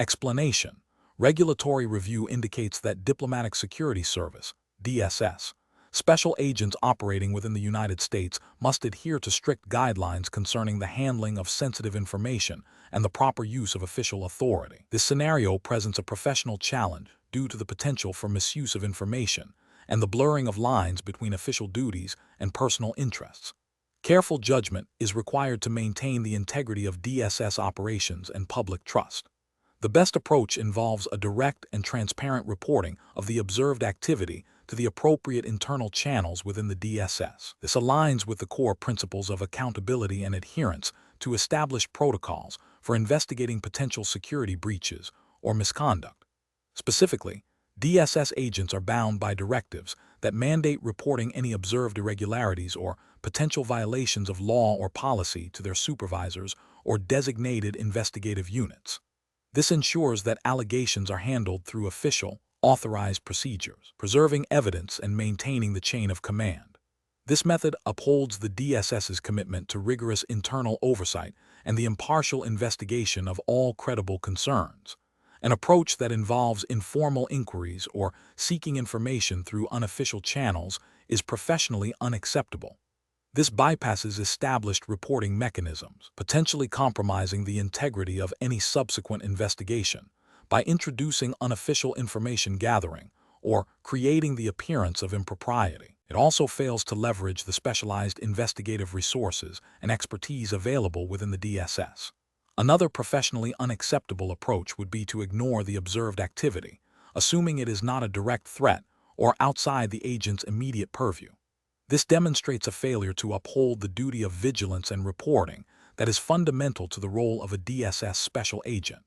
Explanation: regulatory review indicates that Diplomatic Security Service, DSS, special agents operating within the United States must adhere to strict guidelines concerning the handling of sensitive information and the proper use of official authority. This scenario presents a professional challenge due to the potential for misuse of information and the blurring of lines between official duties and personal interests. Careful judgment is required to maintain the integrity of DSS operations and public trust. The best approach involves a direct and transparent reporting of the observed activity to the appropriate internal channels within the DSS. This aligns with the core principles of accountability and adherence to established protocols for investigating potential security breaches or misconduct. Specifically, DSS agents are bound by directives that mandate reporting any observed irregularities or potential violations of law or policy to their supervisors or designated investigative units. This ensures that allegations are handled through official, authorized procedures, preserving evidence and maintaining the chain of command. This method upholds the DSS's commitment to rigorous internal oversight and the impartial investigation of all credible concerns. An approach that involves informal inquiries or seeking information through unofficial channels is professionally unacceptable. This bypasses established reporting mechanisms, potentially compromising the integrity of any subsequent investigation by introducing unofficial information gathering or creating the appearance of impropriety. It also fails to leverage the specialized investigative resources and expertise available within the DSS. Another professionally unacceptable approach would be to ignore the observed activity, assuming it is not a direct threat or outside the agent's immediate purview. This demonstrates a failure to uphold the duty of vigilance and reporting that is fundamental to the role of a DSS special agent.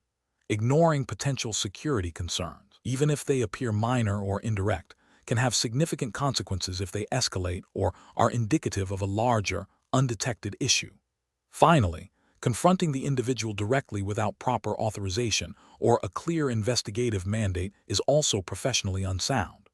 Ignoring potential security concerns, even if they appear minor or indirect, can have significant consequences if they escalate or are indicative of a larger, undetected issue. Finally, confronting the individual directly without proper authorization or a clear investigative mandate is also professionally unsound.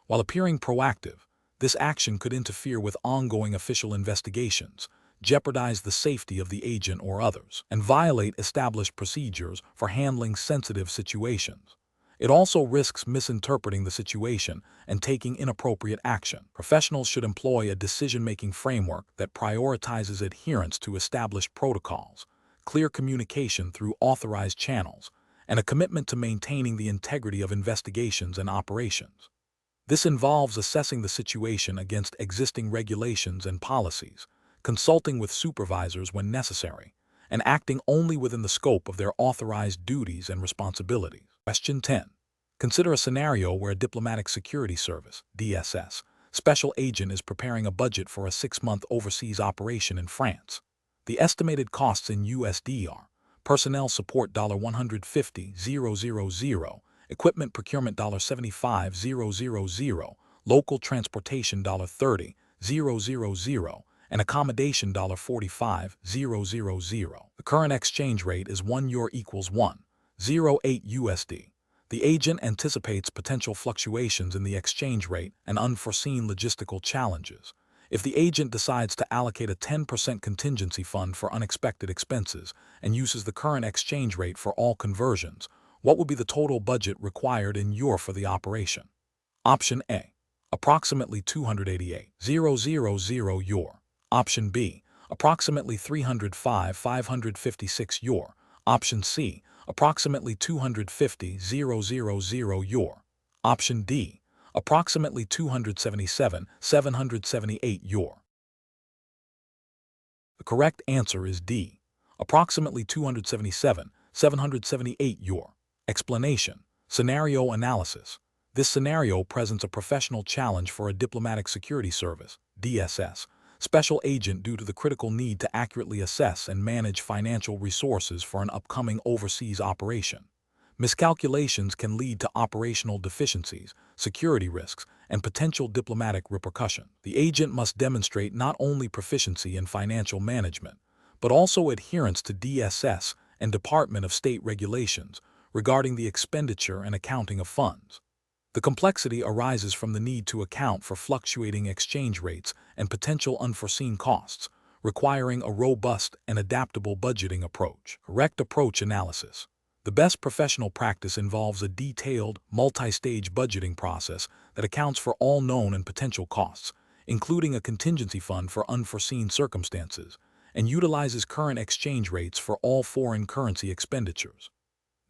While appearing proactive, this action could interfere with ongoing official investigations, jeopardize the safety of the agent or others, and violate established procedures for handling sensitive situations. It also risks misinterpreting the situation and taking inappropriate action. Professionals should employ a decision-making framework that prioritizes adherence to established protocols, clear communication through authorized channels, and a commitment to maintaining the integrity of investigations and operations. This involves assessing the situation against existing regulations and policies, consulting with supervisors when necessary, and acting only within the scope of their authorized duties and responsibilities. Question 10. Consider a scenario where a Diplomatic Security Service, DSS, special agent is preparing a budget for a 6-month overseas operation in France. The estimated costs in USD are personnel support $150,000, equipment procurement $75,000, local transportation $30,000, and accommodation $45,000. The current exchange rate is €1 equals 1.08 USD. The agent anticipates potential fluctuations in the exchange rate and unforeseen logistical challenges. If the agent decides to allocate a 10% contingency fund for unexpected expenses and uses the current exchange rate for all conversions, What would be the total budget required in euro for the operation? Option A, approximately 288,000 euro. Option B, approximately 305,556 euro. Option C, approximately 250,000 euro. Option D, approximately 277,778 euro. The correct answer is D, approximately 277,778 euro. Explanation: scenario analysis. This scenario presents a professional challenge for a diplomatic security service, DSS, special agent due to the critical need to accurately assess and manage financial resources for an upcoming overseas operation. Miscalculations can lead to operational deficiencies, security risks, and potential diplomatic repercussion. The agent must demonstrate not only proficiency in financial management, but also adherence to DSS and Department of State regulations regarding the expenditure and accounting of funds. The complexity arises from the need to account for fluctuating exchange rates and potential unforeseen costs, requiring a robust and adaptable budgeting approach. Correct approach analysis. The best professional practice involves a detailed, multi-stage budgeting process that accounts for all known and potential costs, including a contingency fund for unforeseen circumstances, and utilizes current exchange rates for all foreign currency expenditures.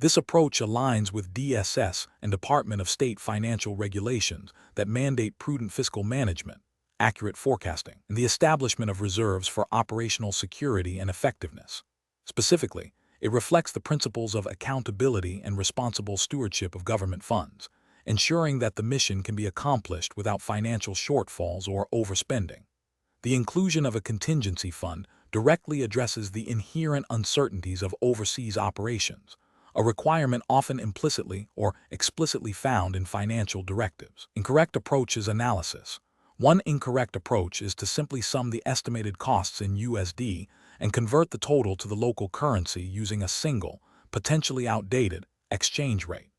This approach aligns with DSS and Department of State financial regulations that mandate prudent fiscal management, accurate forecasting, and the establishment of reserves for operational security and effectiveness. Specifically, it reflects the principles of accountability and responsible stewardship of government funds, ensuring that the mission can be accomplished without financial shortfalls or overspending. The inclusion of a contingency fund directly addresses the inherent uncertainties of overseas operations, a requirement often implicitly or explicitly found in financial directives. Incorrect approach is analysis. One incorrect approach is to simply sum the estimated costs in USD and convert the total to the local currency using a single, potentially outdated, exchange rate.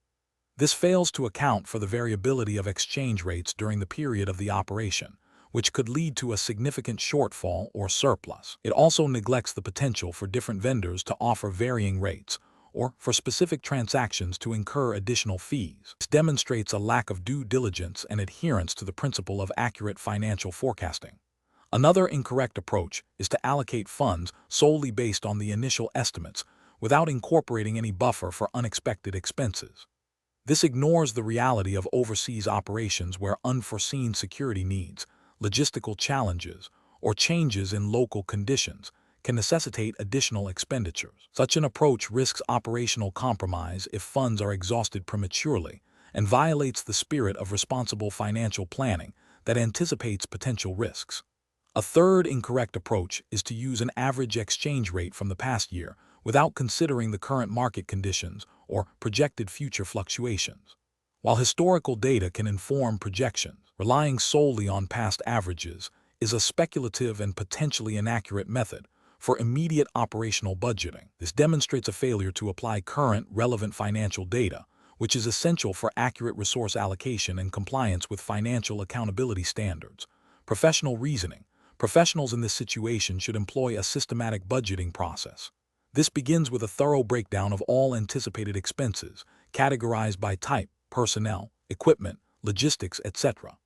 This fails to account for the variability of exchange rates during the period of the operation, which could lead to a significant shortfall or surplus. It also neglects the potential for different vendors to offer varying rates, or for specific transactions to incur additional fees. This demonstrates a lack of due diligence and adherence to the principle of accurate financial forecasting. Another incorrect approach is to allocate funds solely based on the initial estimates without incorporating any buffer for unexpected expenses. This ignores the reality of overseas operations where unforeseen security needs, logistical challenges, or changes in local conditions can necessitate additional expenditures. Such an approach risks operational compromise if funds are exhausted prematurely and violates the spirit of responsible financial planning that anticipates potential risks. A third incorrect approach is to use an average exchange rate from the past year without considering the current market conditions or projected future fluctuations. While historical data can inform projections, relying solely on past averages is a speculative and potentially inaccurate method for immediate operational budgeting. This demonstrates a failure to apply current, relevant financial data, which is essential for accurate resource allocation and compliance with financial accountability standards. Professional reasoning. Professionals in this situation should employ a systematic budgeting process. This begins with a thorough breakdown of all anticipated expenses, categorized by type, personnel, equipment, logistics, etc.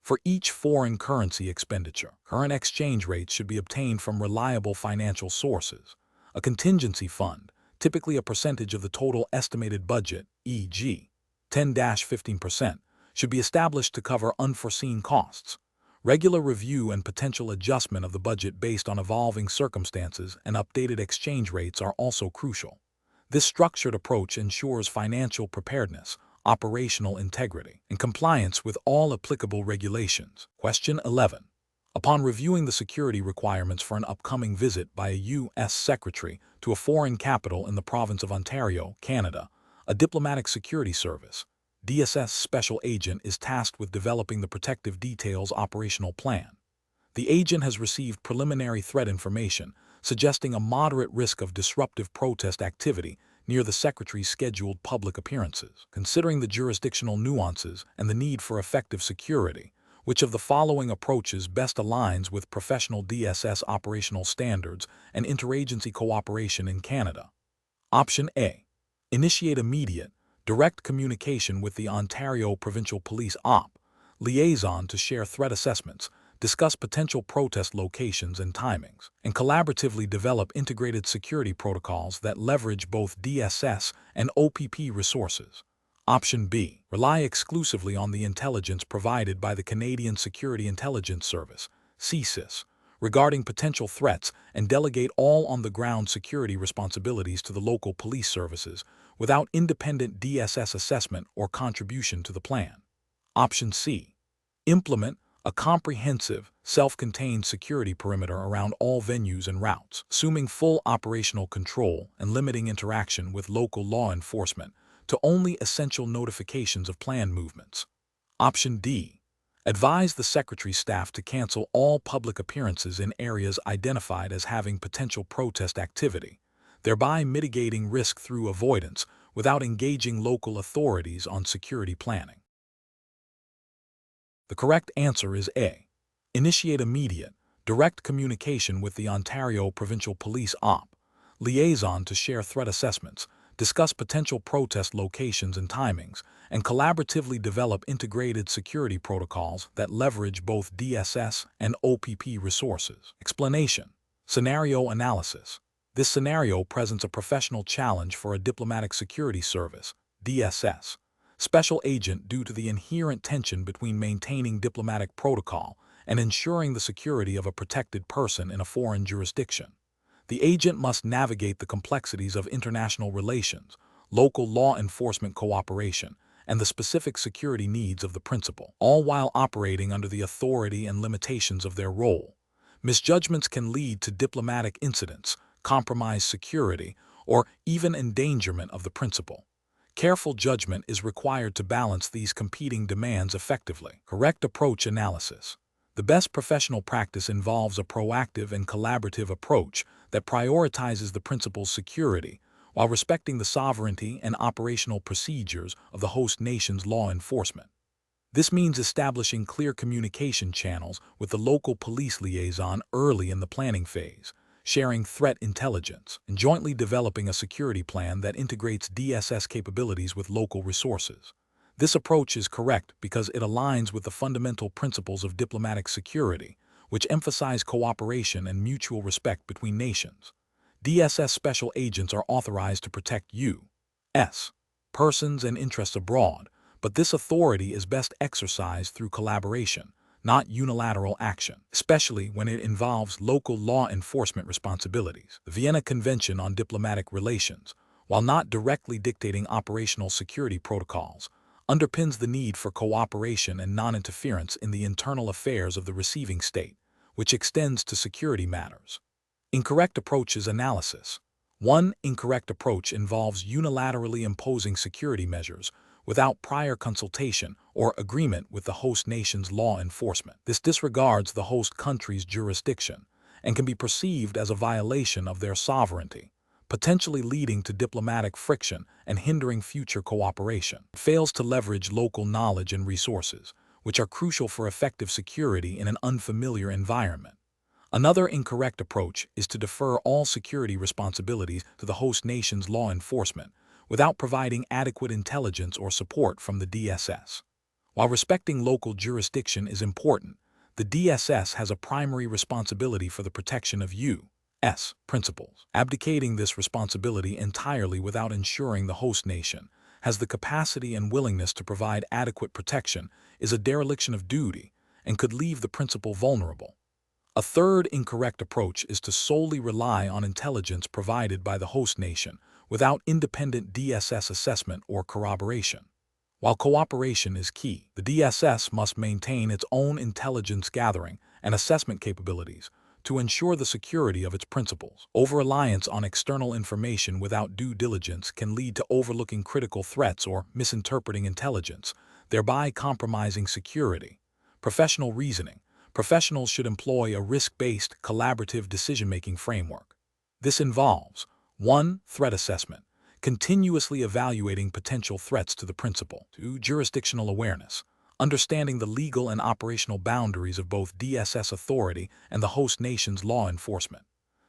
For each foreign currency expenditure, current exchange rates should be obtained from reliable financial sources. A contingency fund, typically a percentage of the total estimated budget, e.g., 10-15%, should be established to cover unforeseen costs. Regular review and potential adjustment of the budget based on evolving circumstances and updated exchange rates are also crucial. This structured approach ensures financial preparedness, operational integrity, and compliance with all applicable regulations. Question 11. Upon reviewing the security requirements for an upcoming visit by a U.S. Secretary to a foreign capital in the province of Ontario, Canada, a diplomatic security service, DSS special agent is tasked with developing the Protective Details operational plan. The agent has received preliminary threat information suggesting a moderate risk of disruptive protest activity near the Secretary's scheduled public appearances. Considering the jurisdictional nuances and the need for effective security, which of the following approaches best aligns with professional DSS operational standards and interagency cooperation in Canada? Option A. Initiate immediate, direct communication with the Ontario Provincial Police liaison to share threat assessments, discuss potential protest locations and timings, and collaboratively develop integrated security protocols that leverage both DSS and OPP resources. Option B. Rely exclusively on the intelligence provided by the Canadian Security Intelligence Service, CSIS, regarding potential threats and delegate all on-the-ground security responsibilities to the local police services without independent DSS assessment or contribution to the plan. Option C. Implement a comprehensive, self-contained security perimeter around all venues and routes, assuming full operational control and limiting interaction with local law enforcement to only essential notifications of planned movements. Option D. Advise the Secretary's staff to cancel all public appearances in areas identified as having potential protest activity, thereby mitigating risk through avoidance without engaging local authorities on security planning. The correct answer is A. Initiate immediate, direct communication with the Ontario Provincial Police liaison to share threat assessments, discuss potential protest locations and timings, and collaboratively develop integrated security protocols that leverage both DSS and OPP resources. Explanation. Scenario analysis. This scenario presents a professional challenge for a diplomatic security service, DSS, special agent due to the inherent tension between maintaining diplomatic protocol and ensuring the security of a protected person in a foreign jurisdiction. The agent must navigate the complexities of international relations, local law enforcement cooperation, and the specific security needs of the principal, all while operating under the authority and limitations of their role. Misjudgments can lead to diplomatic incidents, compromised security, or even endangerment of the principal. Careful judgment is required to balance these competing demands effectively. Correct approach analysis. The best professional practice involves a proactive and collaborative approach that prioritizes the principal's security while respecting the sovereignty and operational procedures of the host nation's law enforcement. This means establishing clear communication channels with the local police liaison early in the planning phase, sharing threat intelligence, and jointly developing a security plan that integrates DSS capabilities with local resources. This approach is correct because it aligns with the fundamental principles of diplomatic security, which emphasize cooperation and mutual respect between nations. DSS special agents are authorized to protect U.S. persons and interests abroad, but this authority is best exercised through collaboration, not unilateral action, especially when it involves local law enforcement responsibilities. The Vienna Convention on Diplomatic Relations, while not directly dictating operational security protocols, underpins the need for cooperation and non-interference in the internal affairs of the receiving state, which extends to security matters. Incorrect approaches analysis. One incorrect approach involves unilaterally imposing security measures without prior consultation or agreement with the host nation's law enforcement. This disregards the host country's jurisdiction and can be perceived as a violation of their sovereignty, potentially leading to diplomatic friction and hindering future cooperation. It fails to leverage local knowledge and resources, which are crucial for effective security in an unfamiliar environment. Another incorrect approach is to defer all security responsibilities to the host nation's law enforcement without providing adequate intelligence or support from the DSS. While respecting local jurisdiction is important, the DSS has a primary responsibility for the protection of U.S. principals. Abdicating this responsibility entirely without ensuring the host nation has the capacity and willingness to provide adequate protection is a dereliction of duty and could leave the principal vulnerable. A third incorrect approach is to solely rely on intelligence provided by the host nation without independent DSS assessment or corroboration. While cooperation is key, the DSS must maintain its own intelligence gathering and assessment capabilities to ensure the security of its principals. Over-reliance on external information without due diligence can lead to overlooking critical threats or misinterpreting intelligence, thereby compromising security. Professional reasoning. Professionals should employ a risk-based, collaborative decision-making framework. This involves 1. Threat assessment, continuously evaluating potential threats to the principal. 2. Jurisdictional awareness, understanding the legal and operational boundaries of both DSS authority and the host nation's law enforcement.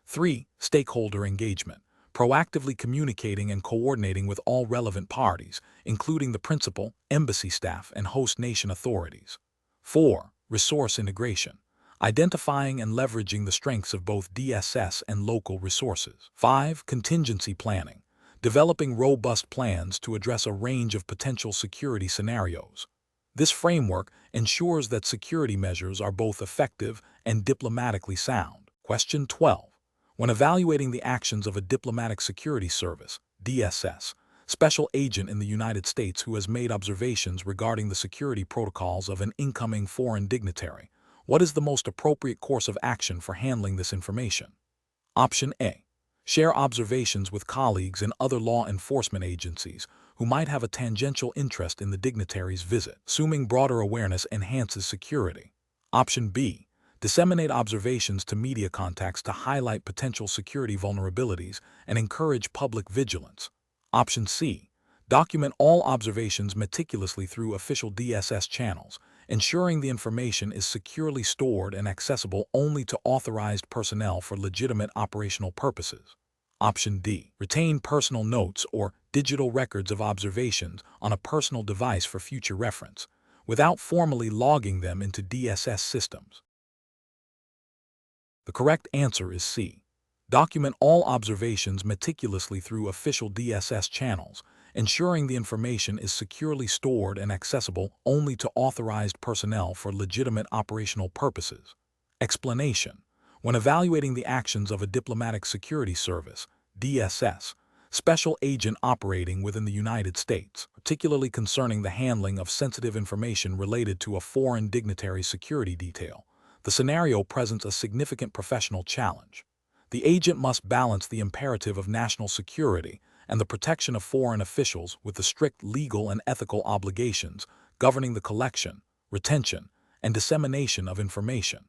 3. Stakeholder engagement, proactively communicating and coordinating with all relevant parties, including the principal, embassy staff, and host nation authorities. 4. Resource integration, identifying and leveraging the strengths of both DSS and local resources. 5. Contingency planning, developing robust plans to address a range of potential security scenarios. This framework ensures that security measures are both effective and diplomatically sound. Question 12. When evaluating the actions of a diplomatic security service, DSS, special agent in the United States who has made observations regarding the security protocols of an incoming foreign dignitary, what is the most appropriate course of action for handling this information? Option A. Share observations with colleagues in other law enforcement agencies who might have a tangential interest in the dignitary's visit, assuming broader awareness enhances security. Option B. Disseminate observations to media contacts to highlight potential security vulnerabilities and encourage public vigilance. Option C. Document all observations meticulously through official DSS channels, ensuring the information is securely stored and accessible only to authorized personnel for legitimate operational purposes. Option D. Retain personal notes or digital records of observations on a personal device for future reference, without formally logging them into DSS systems. The correct answer is C. Document all observations meticulously through official DSS channels, ensuring the information is securely stored and accessible only to authorized personnel for legitimate operational purposes. Explanation. When evaluating the actions of a diplomatic security service, DSS, special agent operating within the United States, particularly concerning the handling of sensitive information related to a foreign dignitary's security detail, the scenario presents a significant professional challenge. The agent must balance the imperative of national security and the protection of foreign officials with the strict legal and ethical obligations governing the collection, retention, and dissemination of information.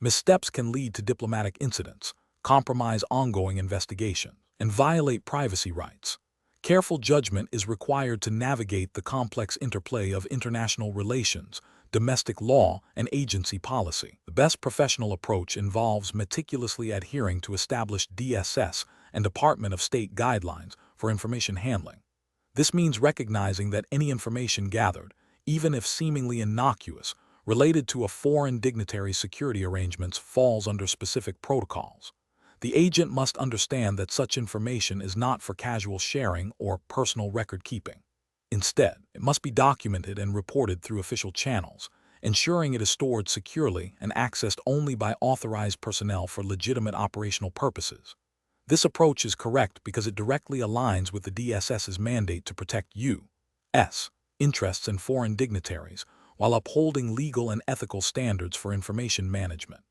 Missteps can lead to diplomatic incidents, compromise ongoing investigations, and violate privacy rights. Careful judgment is required to navigate the complex interplay of international relations, domestic law, and agency policy. The best professional approach involves meticulously adhering to established DSS and Department of State guidelines for information handling. This means recognizing that any information gathered, even if seemingly innocuous, related to a foreign dignitary's security arrangements falls under specific protocols. The agent must understand that such information is not for casual sharing or personal record keeping. Instead, it must be documented and reported through official channels, ensuring it is stored securely and accessed only by authorized personnel for legitimate operational purposes. This approach is correct because it directly aligns with the DSS's mandate to protect U.S. interests and foreign dignitaries while upholding legal and ethical standards for information management.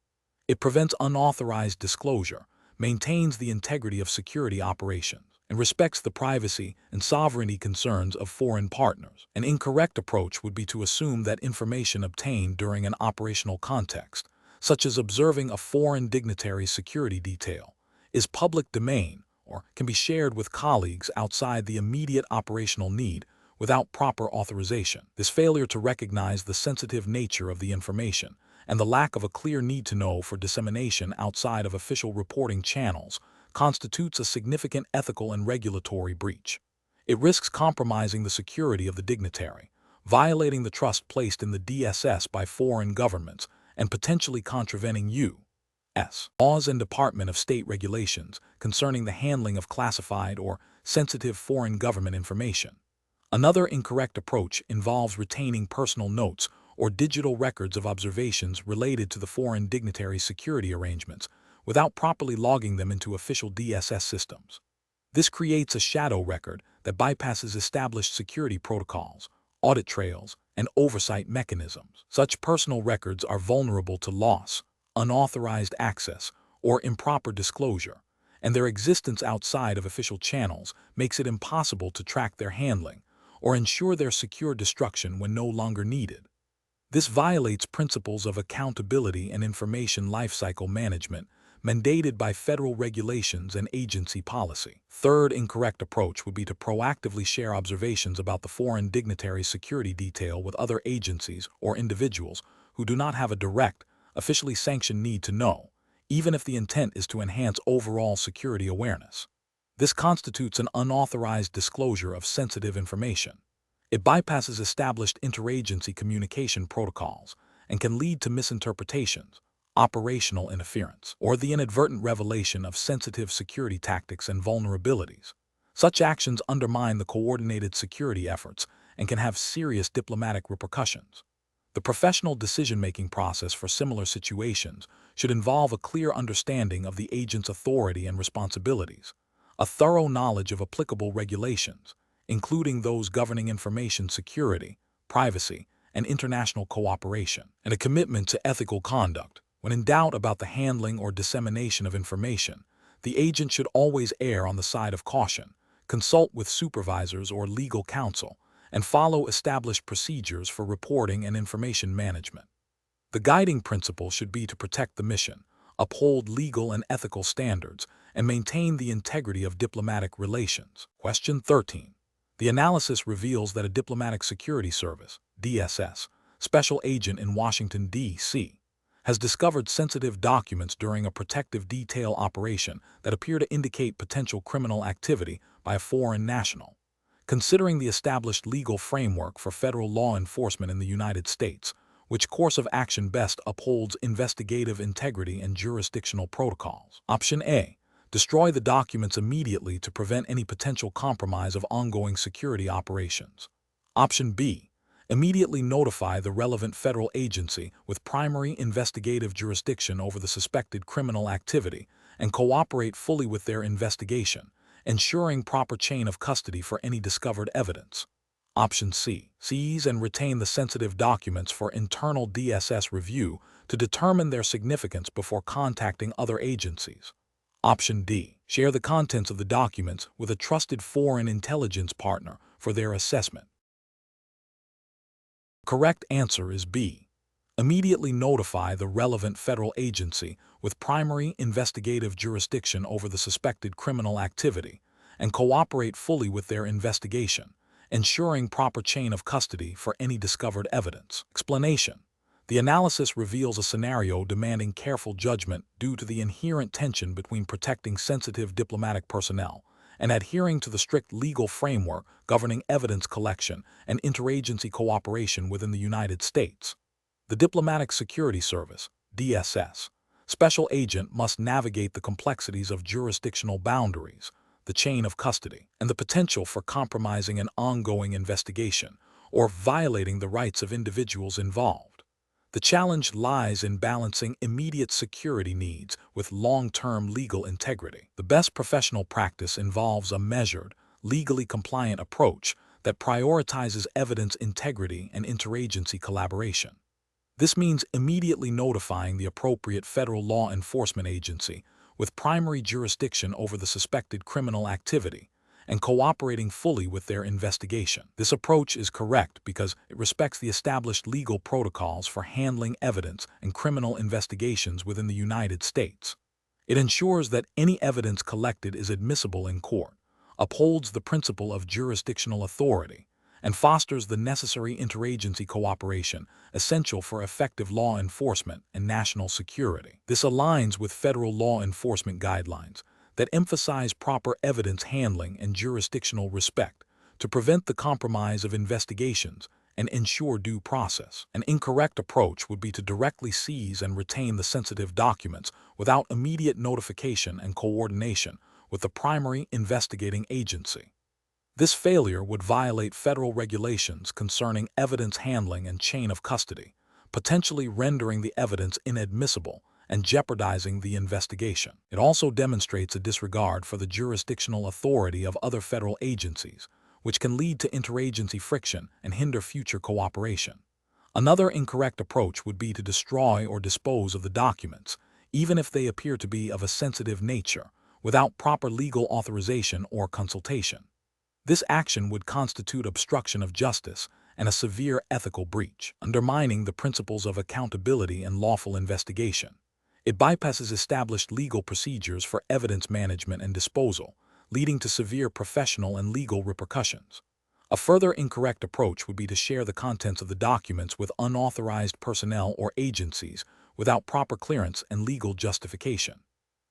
It prevents unauthorized disclosure, maintains the integrity of security operations, and respects the privacy and sovereignty concerns of foreign partners. An incorrect approach would be to assume that information obtained during an operational context, such as observing a foreign dignitary's security detail, is public domain or can be shared with colleagues outside the immediate operational need without proper authorization. This failure to recognize the sensitive nature of the information and the lack of a clear need to know for dissemination outside of official reporting channels constitutes a significant ethical and regulatory breach. It risks compromising the security of the dignitary, violating the trust placed in the DSS by foreign governments, and potentially contravening U.S. laws and Department of State regulations concerning the handling of classified or sensitive foreign government information. Another incorrect approach involves retaining personal notes or digital records of observations related to the foreign dignitary's security arrangements without properly logging them into official DSS systems. This creates a shadow record that bypasses established security protocols, audit trails, and oversight mechanisms. Such personal records are vulnerable to loss, unauthorized access, or improper disclosure, and their existence outside of official channels makes it impossible to track their handling or ensure their secure destruction when no longer needed. This violates principles of accountability and information lifecycle management mandated by federal regulations and agency policy. Third incorrect approach would be to proactively share observations about the foreign dignitary's security detail with other agencies or individuals who do not have a direct, officially sanctioned need to know, even if the intent is to enhance overall security awareness. This constitutes an unauthorized disclosure of sensitive information. It bypasses established interagency communication protocols and can lead to misinterpretations, operational interference, or the inadvertent revelation of sensitive security tactics and vulnerabilities. Such actions undermine the coordinated security efforts and can have serious diplomatic repercussions. The professional decision-making process for similar situations should involve a clear understanding of the agent's authority and responsibilities, a thorough knowledge of applicable regulations, including those governing information security, privacy, and international cooperation, and a commitment to ethical conduct. When in doubt about the handling or dissemination of information, the agent should always err on the side of caution, consult with supervisors or legal counsel, and follow established procedures for reporting and information management. The guiding principle should be to protect the mission, uphold legal and ethical standards, and maintain the integrity of diplomatic relations. Question 13. The analysis reveals that a Diplomatic Security Service, DSS, special agent in Washington, D.C., has discovered sensitive documents during a protective detail operation that appear to indicate potential criminal activity by a foreign national. Considering the established legal framework for federal law enforcement in the United States, which course of action best upholds investigative integrity and jurisdictional protocols? Option A. Destroy the documents immediately to prevent any potential compromise of ongoing security operations. Option B. Immediately notify the relevant federal agency with primary investigative jurisdiction over the suspected criminal activity and cooperate fully with their investigation, ensuring proper chain of custody for any discovered evidence. Option C. Seize and retain the sensitive documents for internal DSS review to determine their significance before contacting other agencies. Option D. Share the contents of the documents with a trusted foreign intelligence partner for their assessment. Correct answer is B. Immediately notify the relevant federal agency with primary investigative jurisdiction over the suspected criminal activity and cooperate fully with their investigation, ensuring proper chain of custody for any discovered evidence. Explanation. The analysis reveals a scenario demanding careful judgment due to the inherent tension between protecting sensitive diplomatic personnel and adhering to the strict legal framework governing evidence collection and interagency cooperation within the United States. The Diplomatic Security Service, DSS, special agent must navigate the complexities of jurisdictional boundaries, the chain of custody, and the potential for compromising an ongoing investigation or violating the rights of individuals involved. The challenge lies in balancing immediate security needs with long-term legal integrity. The best professional practice involves a measured, legally compliant approach that prioritizes evidence integrity and interagency collaboration. This means immediately notifying the appropriate federal law enforcement agency with primary jurisdiction over the suspected criminal activity and cooperating fully with their investigation. This approach is correct because it respects the established legal protocols for handling evidence and criminal investigations within the United States. It ensures that any evidence collected is admissible in court, upholds the principle of jurisdictional authority, and fosters the necessary interagency cooperation essential for effective law enforcement and national security. This aligns with federal law enforcement guidelines that emphasize proper evidence handling and jurisdictional respect to prevent the compromise of investigations and ensure due process. An incorrect approach would be to directly seize and retain the sensitive documents without immediate notification and coordination with the primary investigating agency. This failure would violate federal regulations concerning evidence handling and chain of custody, potentially rendering the evidence inadmissible and jeopardizing the investigation. It also demonstrates a disregard for the jurisdictional authority of other federal agencies, which can lead to interagency friction and hinder future cooperation. Another incorrect approach would be to destroy or dispose of the documents, even if they appear to be of a sensitive nature, without proper legal authorization or consultation. This action would constitute obstruction of justice and a severe ethical breach, undermining the principles of accountability and lawful investigation. It bypasses established legal procedures for evidence management and disposal, leading to severe professional and legal repercussions. A further incorrect approach would be to share the contents of the documents with unauthorized personnel or agencies without proper clearance and legal justification.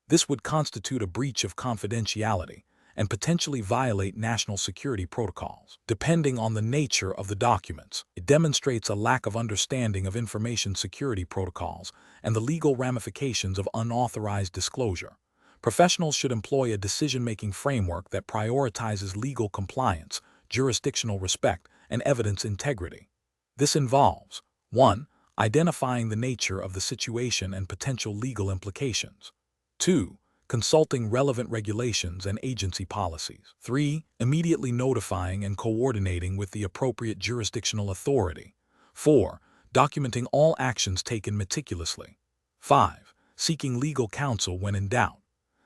This would constitute a breach of confidentiality and potentially violate national security protocols. Depending on the nature of the documents, it demonstrates a lack of understanding of information security protocols and the legal ramifications of unauthorized disclosure. Professionals should employ a decision-making framework that prioritizes legal compliance, jurisdictional respect, and evidence integrity. This involves 1. Identifying the nature of the situation and potential legal implications. 2. Consulting relevant regulations and agency policies. 3. Immediately notifying and coordinating with the appropriate jurisdictional authority. 4. Documenting all actions taken meticulously. 5. Seeking legal counsel when in doubt.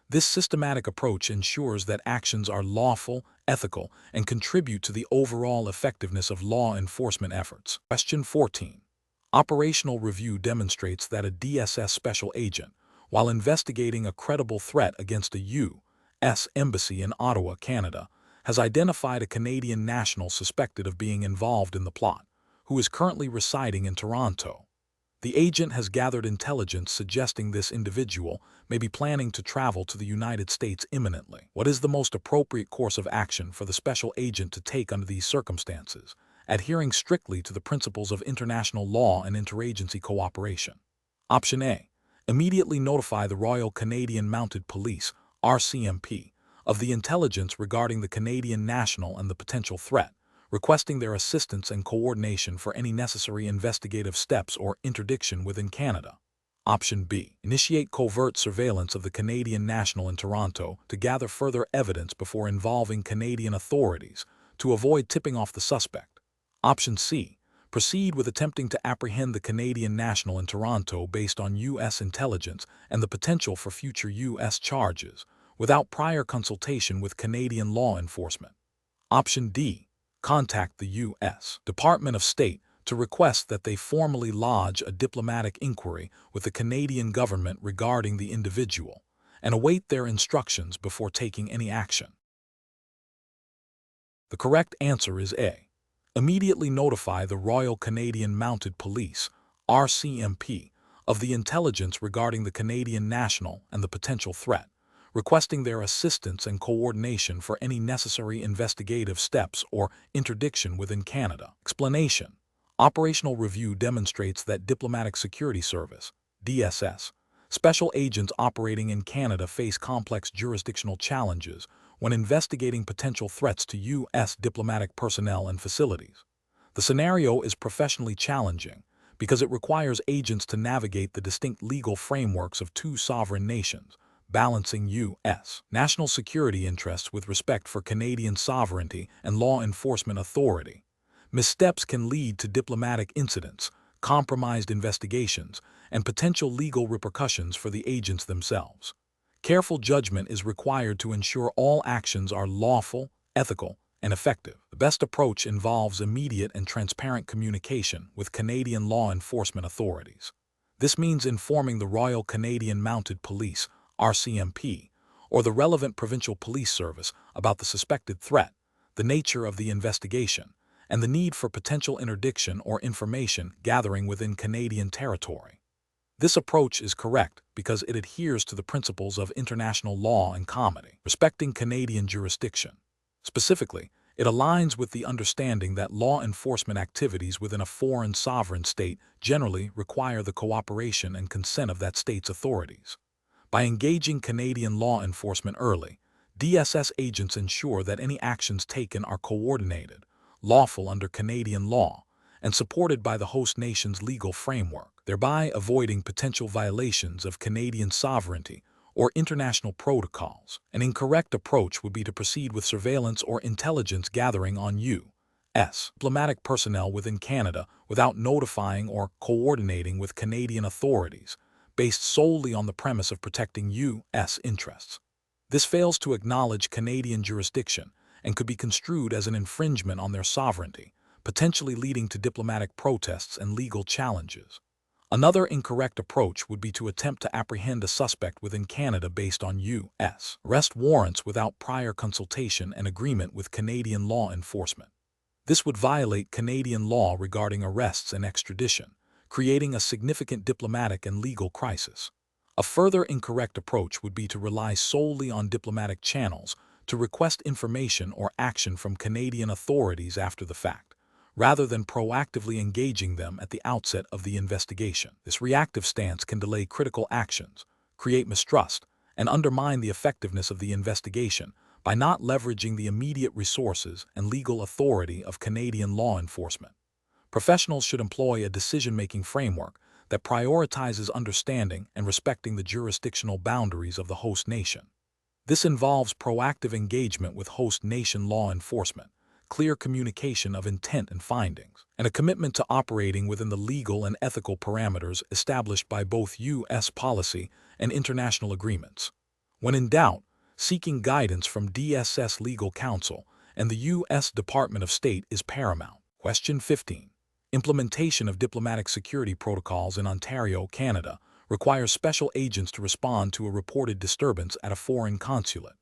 This systematic approach ensures that actions are lawful, ethical, and contribute to the overall effectiveness of law enforcement efforts. Question 14. Operational review demonstrates that a DSS special agent, while investigating a credible threat against a U.S. embassy in Ottawa, Canada, has identified a Canadian national suspected of being involved in the plot, who is currently residing in Toronto. The agent has gathered intelligence suggesting this individual may be planning to travel to the United States imminently. What is the most appropriate course of action for the special agent to take under these circumstances, adhering strictly to the principles of international law and interagency cooperation? Option A. Immediately notify the Royal Canadian Mounted Police, RCMP, of the intelligence regarding the Canadian national and the potential threat, requesting their assistance and coordination for any necessary investigative steps or interdiction within Canada. Option B. Initiate covert surveillance of the Canadian national in Toronto to gather further evidence before involving Canadian authorities to avoid tipping off the suspect. Option C. Proceed with attempting to apprehend the Canadian national in Toronto based on U.S. intelligence and the potential for future U.S. charges, without prior consultation with Canadian law enforcement. Option D. Contact the U.S. Department of State to request that they formally lodge a diplomatic inquiry with the Canadian government regarding the individual, and await their instructions before taking any action. The correct answer is A. Immediately notify the Royal Canadian Mounted Police, RCMP, of the intelligence regarding the Canadian national and the potential threat, requesting their assistance and coordination for any necessary investigative steps or interdiction within Canada. Explanation. Operational review demonstrates that Diplomatic Security Service, DSS, special agents operating in Canada face complex jurisdictional challenges when investigating potential threats to U.S. diplomatic personnel and facilities. The scenario is professionally challenging because it requires agents to navigate the distinct legal frameworks of two sovereign nations, balancing U.S. national security interests with respect for Canadian sovereignty and law enforcement authority. Missteps can lead to diplomatic incidents, compromised investigations, and potential legal repercussions for the agents themselves. Careful judgment is required to ensure all actions are lawful, ethical, and effective. The best approach involves immediate and transparent communication with Canadian law enforcement authorities. This means informing the Royal Canadian Mounted Police, RCMP, or the relevant provincial police service about the suspected threat, the nature of the investigation, and the need for potential interdiction or information gathering within Canadian territory. This approach is correct because it adheres to the principles of international law and comity, respecting Canadian jurisdiction. Specifically, it aligns with the understanding that law enforcement activities within a foreign sovereign state generally require the cooperation and consent of that state's authorities. By engaging Canadian law enforcement early, DSS agents ensure that any actions taken are coordinated, lawful under Canadian law, and supported by the host nation's legal framework, thereby avoiding potential violations of Canadian sovereignty or international protocols. An incorrect approach would be to proceed with surveillance or intelligence gathering on U.S. diplomatic personnel within Canada without notifying or coordinating with Canadian authorities, based solely on the premise of protecting U.S. interests. This fails to acknowledge Canadian jurisdiction and could be construed as an infringement on their sovereignty, potentially leading to diplomatic protests and legal challenges. Another incorrect approach would be to attempt to apprehend a suspect within Canada based on U.S. arrest warrants without prior consultation and agreement with Canadian law enforcement. This would violate Canadian law regarding arrests and extradition, creating a significant diplomatic and legal crisis. A further incorrect approach would be to rely solely on diplomatic channels to request information or action from Canadian authorities after the fact, rather than proactively engaging them at the outset of the investigation. This reactive stance can delay critical actions, create mistrust, and undermine the effectiveness of the investigation by not leveraging the immediate resources and legal authority of Canadian law enforcement. Professionals should employ a decision-making framework that prioritizes understanding and respecting the jurisdictional boundaries of the host nation. This involves proactive engagement with host nation law enforcement, clear communication of intent and findings, and a commitment to operating within the legal and ethical parameters established by both U.S. policy and international agreements. When in doubt, seeking guidance from DSS legal counsel and the U.S. Department of State is paramount. Question 15. Implementation of diplomatic security protocols in Ontario, Canada, requires special agents to respond to a reported disturbance at a foreign consulate.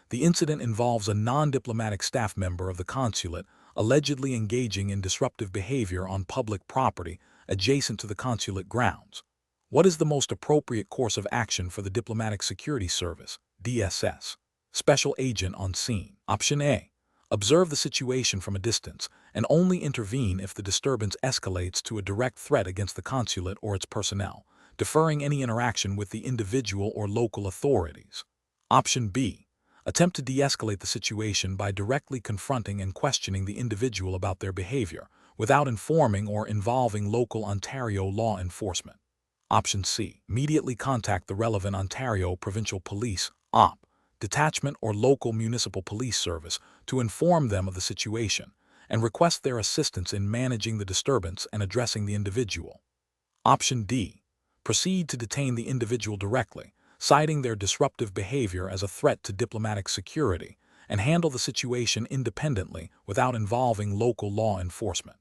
The incident involves a non-diplomatic staff member of the consulate allegedly engaging in disruptive behavior on public property adjacent to the consulate grounds. What is the most appropriate course of action for the Diplomatic Security Service, DSS, special agent on scene? Option A. Observe the situation from a distance and only intervene if the disturbance escalates to a direct threat against the consulate or its personnel, deferring any interaction with the individual or local authorities. Option B. Attempt to de-escalate the situation by directly confronting and questioning the individual about their behavior, without informing or involving local Ontario law enforcement. Option C. Immediately contact the relevant Ontario Provincial Police, OP, detachment or local municipal police service to inform them of the situation and request their assistance in managing the disturbance and addressing the individual. Option D. Proceed to detain the individual directly, citing their disruptive behavior as a threat to diplomatic security, and handle the situation independently without involving local law enforcement.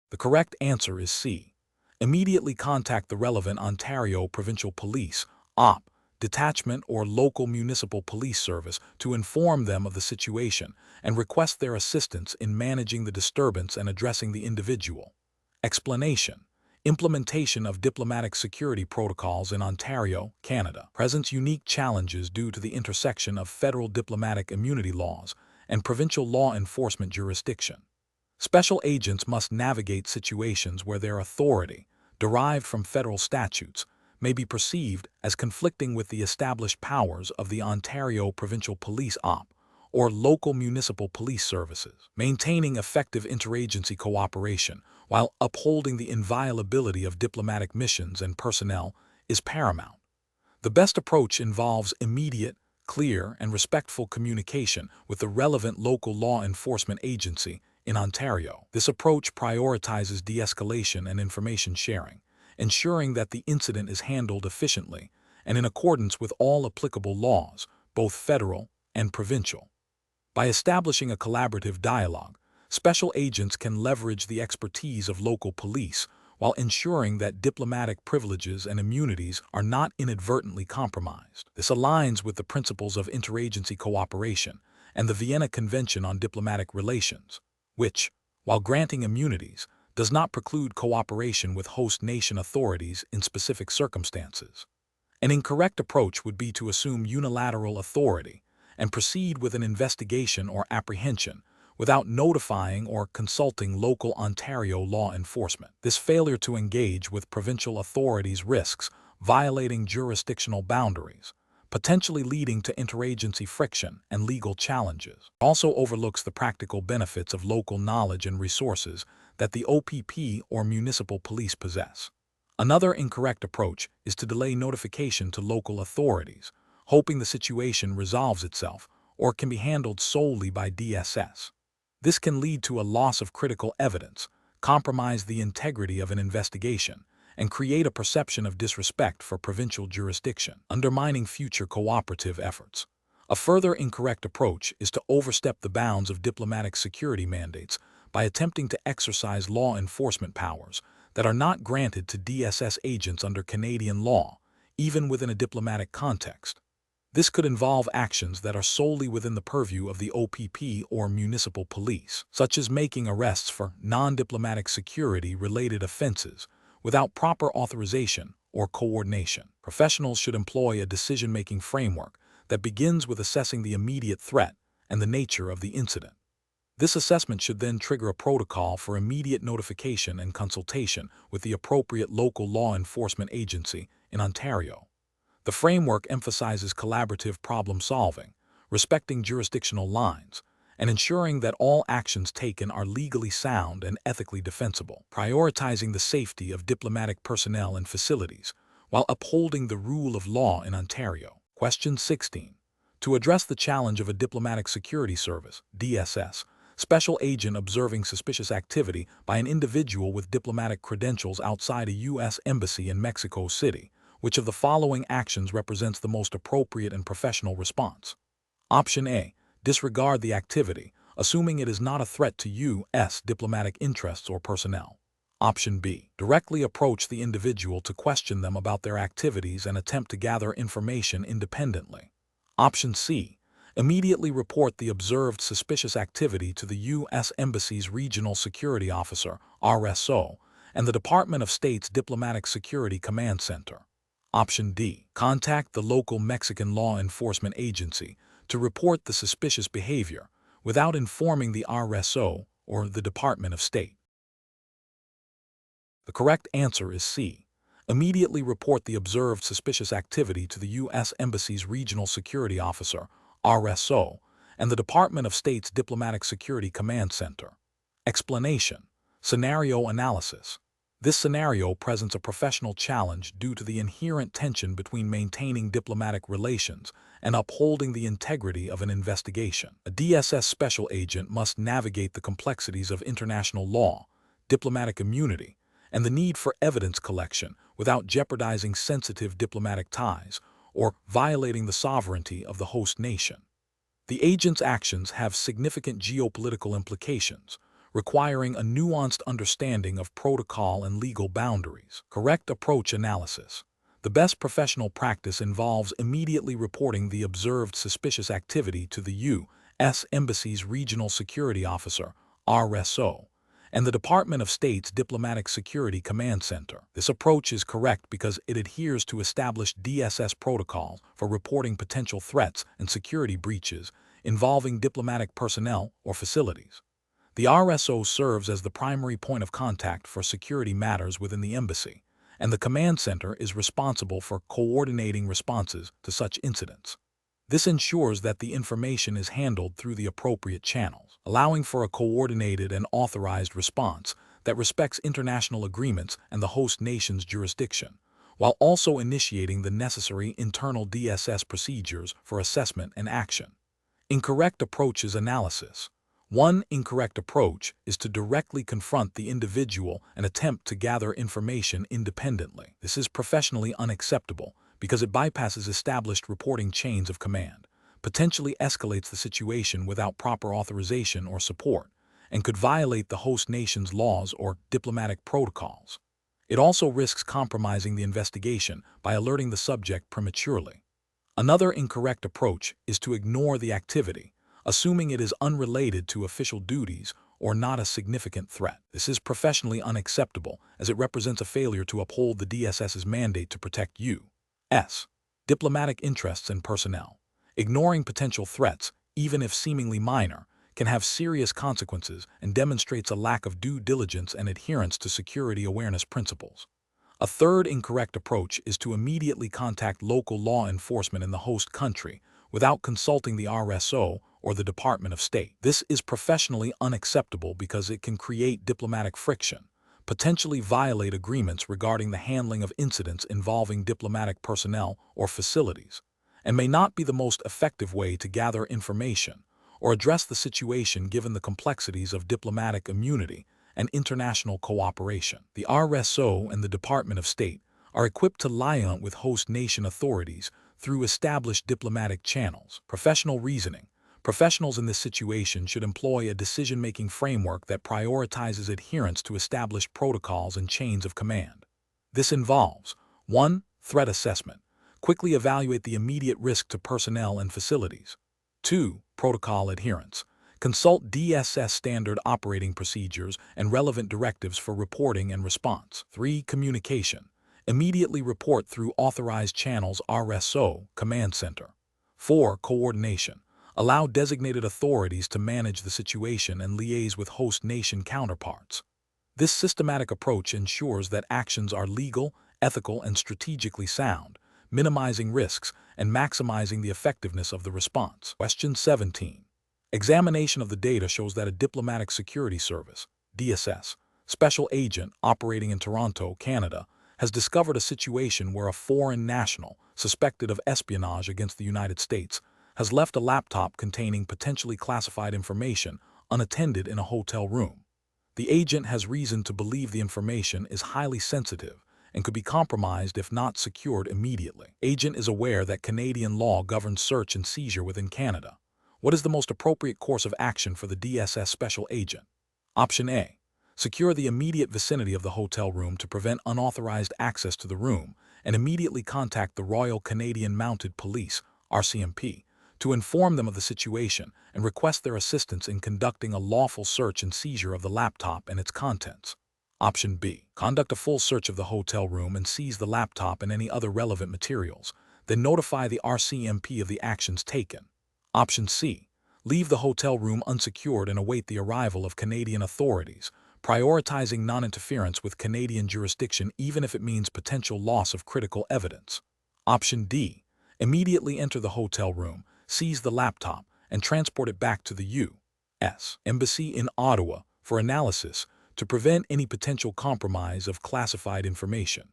The correct answer is C. Immediately contact the relevant Ontario Provincial Police, OP, detachment or local municipal police service to inform them of the situation and request their assistance in managing the disturbance and addressing the individual. Explanation. Implementation of diplomatic security protocols in Ontario, Canada, presents unique challenges due to the intersection of federal diplomatic immunity laws and provincial law enforcement jurisdiction. Special agents must navigate situations where their authority, derived from federal statutes, may be perceived as conflicting with the established powers of the Ontario Provincial Police OP or local municipal police services. Maintaining effective interagency cooperation while upholding the inviolability of diplomatic missions and personnel is paramount. The best approach involves immediate, clear, and respectful communication with the relevant local law enforcement agency in Ontario. This approach prioritizes de-escalation and information sharing, ensuring that the incident is handled efficiently and in accordance with all applicable laws, both federal and provincial. By establishing a collaborative dialogue, special agents can leverage the expertise of local police while ensuring that diplomatic privileges and immunities are not inadvertently compromised. This aligns with the principles of interagency cooperation and the Vienna Convention on Diplomatic Relations, which, while granting immunities, does not preclude cooperation with host nation authorities in specific circumstances. An incorrect approach would be to assume unilateral authority and proceed with an investigation or apprehension without notifying or consulting local Ontario law enforcement. This failure to engage with provincial authorities risks violating jurisdictional boundaries, potentially leading to interagency friction and legal challenges. It also overlooks the practical benefits of local knowledge and resources that the OPP or municipal police possess. Another incorrect approach is to delay notification to local authorities, hoping the situation resolves itself or can be handled solely by DSS. This can lead to a loss of critical evidence, compromise the integrity of an investigation, and create a perception of disrespect for provincial jurisdiction, undermining future cooperative efforts. A further incorrect approach is to overstep the bounds of diplomatic security mandates by attempting to exercise law enforcement powers that are not granted to DSS agents under Canadian law, even within a diplomatic context. This could involve actions that are solely within the purview of the OPP or municipal police, such as making arrests for non-diplomatic security-related offenses without proper authorization or coordination. Professionals should employ a decision-making framework that begins with assessing the immediate threat and the nature of the incident. This assessment should then trigger a protocol for immediate notification and consultation with the appropriate local law enforcement agency in Ontario. The framework emphasizes collaborative problem-solving, respecting jurisdictional lines, and ensuring that all actions taken are legally sound and ethically defensible, prioritizing the safety of diplomatic personnel and facilities, while upholding the rule of law in Ontario. Question 16. To address the challenge of a diplomatic security service, DSS, special agent observing suspicious activity by an individual with diplomatic credentials outside a U.S. embassy in Mexico City, which of the following actions represents the most appropriate and professional response? Option A. Disregard the activity, assuming it is not a threat to U.S. diplomatic interests or personnel. Option B. Directly approach the individual to question them about their activities and attempt to gather information independently. Option C. Immediately report the observed suspicious activity to the U.S. Embassy's Regional Security Officer, RSO, and the Department of State's Diplomatic Security Command Center. Option D. Contact the local Mexican law enforcement agency to report the suspicious behavior without informing the RSO or the Department of State. The correct answer is C. Immediately report the observed suspicious activity to the U.S. Embassy's Regional Security Officer, RSO, and the Department of State's Diplomatic Security Command Center. Explanation. Scenario analysis. This scenario presents a professional challenge due to the inherent tension between maintaining diplomatic relations and upholding the integrity of an investigation. A DSS special agent must navigate the complexities of international law, diplomatic immunity, and the need for evidence collection without jeopardizing sensitive diplomatic ties or violating the sovereignty of the host nation. The agent's actions have significant geopolitical implications, requiring a nuanced understanding of protocol and legal boundaries. Correct approach analysis. The best professional practice involves immediately reporting the observed suspicious activity to the U.S. Embassy's Regional Security Officer, RSO, and the Department of State's Diplomatic Security Command Center. This approach is correct because it adheres to established DSS protocols for reporting potential threats and security breaches involving diplomatic personnel or facilities. The RSO serves as the primary point of contact for security matters within the embassy, and the command center is responsible for coordinating responses to such incidents. This ensures that the information is handled through the appropriate channels, allowing for a coordinated and authorized response that respects international agreements and the host nation's jurisdiction, while also initiating the necessary internal DSS procedures for assessment and action. Incorrect approaches analysis. One incorrect approach is to directly confront the individual and attempt to gather information independently. This is professionally unacceptable because it bypasses established reporting chains of command, potentially escalates the situation without proper authorization or support, and could violate the host nation's laws or diplomatic protocols. It also risks compromising the investigation by alerting the subject prematurely. Another incorrect approach is to ignore the activity, assuming it is unrelated to official duties or not a significant threat. This is professionally unacceptable as it represents a failure to uphold the DSS's mandate to protect U.S. diplomatic interests and personnel. Ignoring potential threats, even if seemingly minor, can have serious consequences and demonstrates a lack of due diligence and adherence to security awareness principles. A third incorrect approach is to immediately contact local law enforcement in the host country without consulting the RSO or the Department of State. This is professionally unacceptable because it can create diplomatic friction, potentially violate agreements regarding the handling of incidents involving diplomatic personnel or facilities, and may not be the most effective way to gather information or address the situation given the complexities of diplomatic immunity and international cooperation. The RSO and the Department of State are equipped to liaise with host nation authorities through established diplomatic channels. Professional reasoning. Professionals in this situation should employ a decision-making framework that prioritizes adherence to established protocols and chains of command. This involves 1. Threat assessment. Quickly evaluate the immediate risk to personnel and facilities. 2. Protocol adherence. Consult DSS standard operating procedures and relevant directives for reporting and response. 3. Communication. Immediately report through authorized channels RSO, Command Center. 4. Coordination. Allow designated authorities to manage the situation and liaise with host nation counterparts. This systematic approach ensures that actions are legal, ethical, and strategically sound, minimizing risks and maximizing the effectiveness of the response. Question 17. Examination of the data shows that a diplomatic security service, DSS, special agent operating in Toronto, Canada, has discovered a situation where a foreign national, suspected of espionage against the United States, has left a laptop containing potentially classified information unattended in a hotel room. The agent has reason to believe the information is highly sensitive and could be compromised if not secured immediately. Agent is aware that Canadian law governs search and seizure within Canada. What is the most appropriate course of action for the DSS special agent? Option A. Secure the immediate vicinity of the hotel room to prevent unauthorized access to the room and immediately contact the Royal Canadian Mounted Police, RCMP, to inform them of the situation and request their assistance in conducting a lawful search and seizure of the laptop and its contents. Option B. Conduct a full search of the hotel room and seize the laptop and any other relevant materials, then notify the RCMP of the actions taken. Option C. Leave the hotel room unsecured and await the arrival of Canadian authorities, prioritizing non-interference with Canadian jurisdiction even if it means potential loss of critical evidence. Option D. Immediately enter the hotel room, seize the laptop, and transport it back to the U.S. Embassy in Ottawa for analysis to prevent any potential compromise of classified information.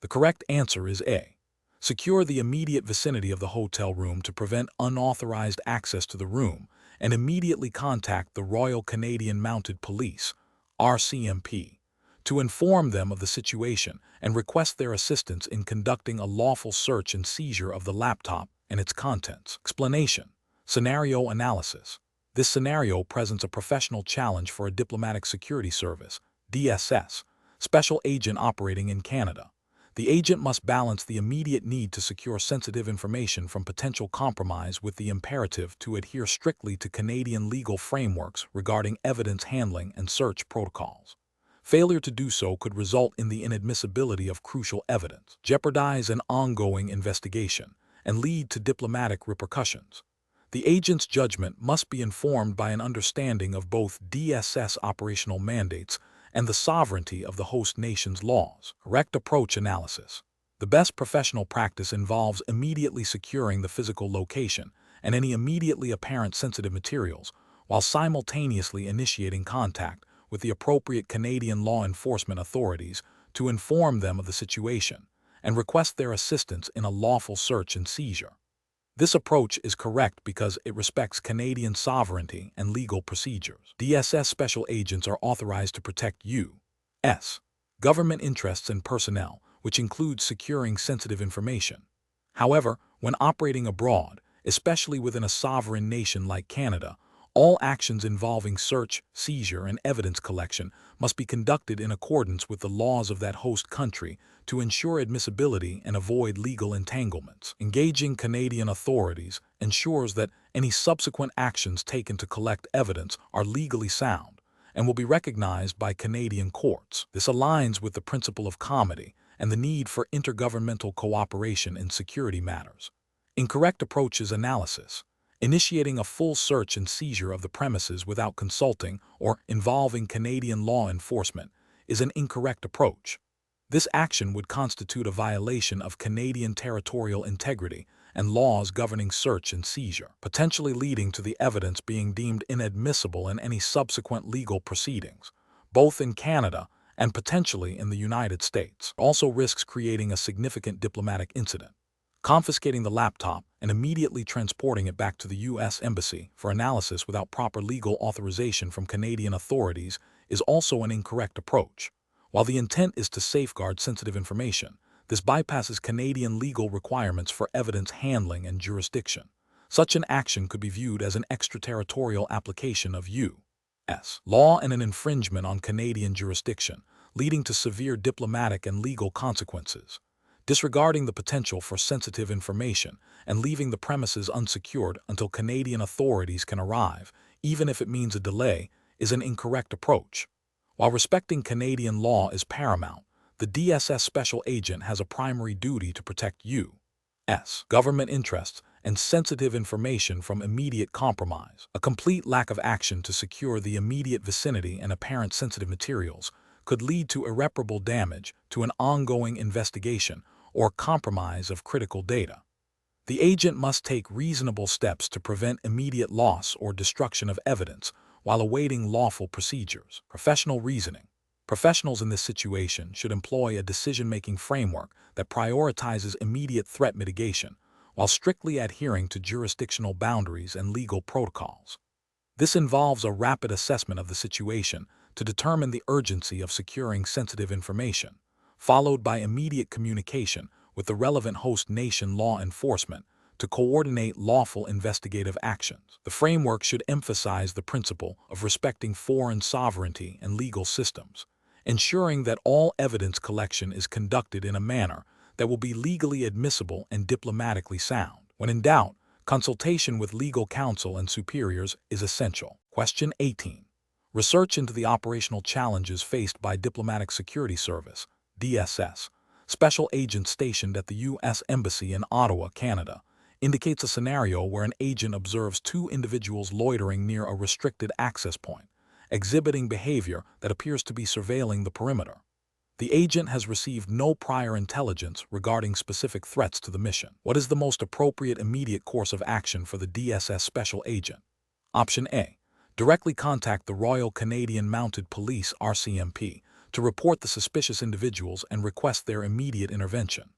The correct answer is A. Secure the immediate vicinity of the hotel room to prevent unauthorized access to the room and immediately contact the Royal Canadian Mounted Police, RCMP, to inform them of the situation and request their assistance in conducting a lawful search and seizure of the laptop and its contents. Explanation. Scenario analysis. This scenario presents a professional challenge for a diplomatic security service, DSS, special agent operating in Canada. The agent must balance the immediate need to secure sensitive information from potential compromise with the imperative to adhere strictly to Canadian legal frameworks regarding evidence handling and search protocols. Failure to do so could result in the inadmissibility of crucial evidence, jeopardize an ongoing investigation, and lead to diplomatic repercussions. The agent's judgment must be informed by an understanding of both DSS operational mandates and the sovereignty of the host nation's laws. Correct approach analysis. The best professional practice involves immediately securing the physical location and any immediately apparent sensitive materials, while simultaneously initiating contact with the appropriate Canadian law enforcement authorities to inform them of the situation and request their assistance in a lawful search and seizure. This approach is correct because it respects Canadian sovereignty and legal procedures. DSS special agents are authorized to protect U.S. government interests and personnel, which includes securing sensitive information. However, when operating abroad, especially within a sovereign nation like Canada, all actions involving search, seizure, and evidence collection must be conducted in accordance with the laws of that host country to ensure admissibility and avoid legal entanglements. Engaging Canadian authorities ensures that any subsequent actions taken to collect evidence are legally sound and will be recognized by Canadian courts. This aligns with the principle of comity and the need for intergovernmental cooperation in security matters. Incorrect approach is analysis. Initiating a full search and seizure of the premises without consulting or involving Canadian law enforcement is an incorrect approach. This action would constitute a violation of Canadian territorial integrity and laws governing search and seizure, potentially leading to the evidence being deemed inadmissible in any subsequent legal proceedings, both in Canada and potentially in the United States. Also risks creating a significant diplomatic incident. Confiscating the laptop and immediately transporting it back to the U.S. Embassy for analysis without proper legal authorization from Canadian authorities is also an incorrect approach. While the intent is to safeguard sensitive information, this bypasses Canadian legal requirements for evidence handling and jurisdiction. Such an action could be viewed as an extraterritorial application of U.S. law and an infringement on Canadian jurisdiction, leading to severe diplomatic and legal consequences. Disregarding the potential for sensitive information and leaving the premises unsecured until Canadian authorities can arrive, even if it means a delay, is an incorrect approach. While respecting Canadian law is paramount, the DSS special agent has a primary duty to protect U.S. government interests, and sensitive information from immediate compromise. A complete lack of action to secure the immediate vicinity and apparent sensitive materials could lead to irreparable damage to an ongoing investigation or compromise of critical data. The agent must take reasonable steps to prevent immediate loss or destruction of evidence while awaiting lawful procedures. Professional reasoning. Professionals in this situation should employ a decision-making framework that prioritizes immediate threat mitigation while strictly adhering to jurisdictional boundaries and legal protocols. This involves a rapid assessment of the situation to determine the urgency of securing sensitive information, followed by immediate communication with the relevant host nation law enforcement to coordinate lawful investigative actions. The framework should emphasize the principle of respecting foreign sovereignty and legal systems, ensuring that all evidence collection is conducted in a manner that will be legally admissible and diplomatically sound. When in doubt, consultation with legal counsel and superiors is essential. Question 18. Research into the operational challenges faced by Diplomatic Security Service, DSS, special agents stationed at the U.S. Embassy in Ottawa, Canada, indicates a scenario where an agent observes two individuals loitering near a restricted access point, exhibiting behavior that appears to be surveilling the perimeter. The agent has received no prior intelligence regarding specific threats to the mission. What is the most appropriate immediate course of action for the DSS special agent? Option A. Directly contact the Royal Canadian Mounted Police (RCMP) to report the suspicious individuals and request their immediate intervention.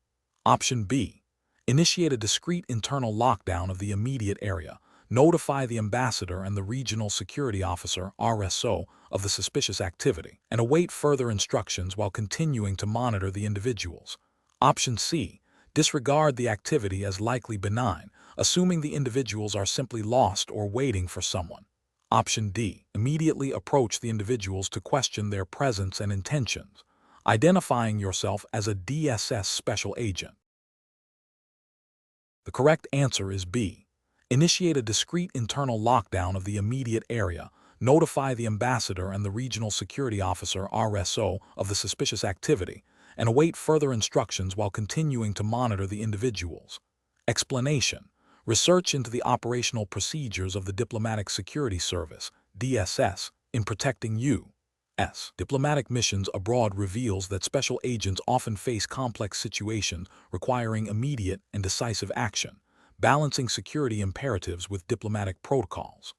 Option B. Initiate a discreet internal lockdown of the immediate area, notify the ambassador and the regional security officer (RSO) of the suspicious activity, and await further instructions while continuing to monitor the individuals. Option C. Disregard the activity as likely benign, assuming the individuals are simply lost or waiting for someone. Option D. Immediately approach the individuals to question their presence and intentions, identifying yourself as a DSS special agent. The correct answer is B. Initiate a discreet internal lockdown of the immediate area, notify the ambassador and the regional security officer (RSO) of the suspicious activity, and await further instructions while continuing to monitor the individuals. Explanation. Research into the operational procedures of the Diplomatic Security Service (DSS) in protecting U.S. diplomatic missions abroad reveals that special agents often face complex situations requiring immediate and decisive action, balancing security imperatives with diplomatic protocols.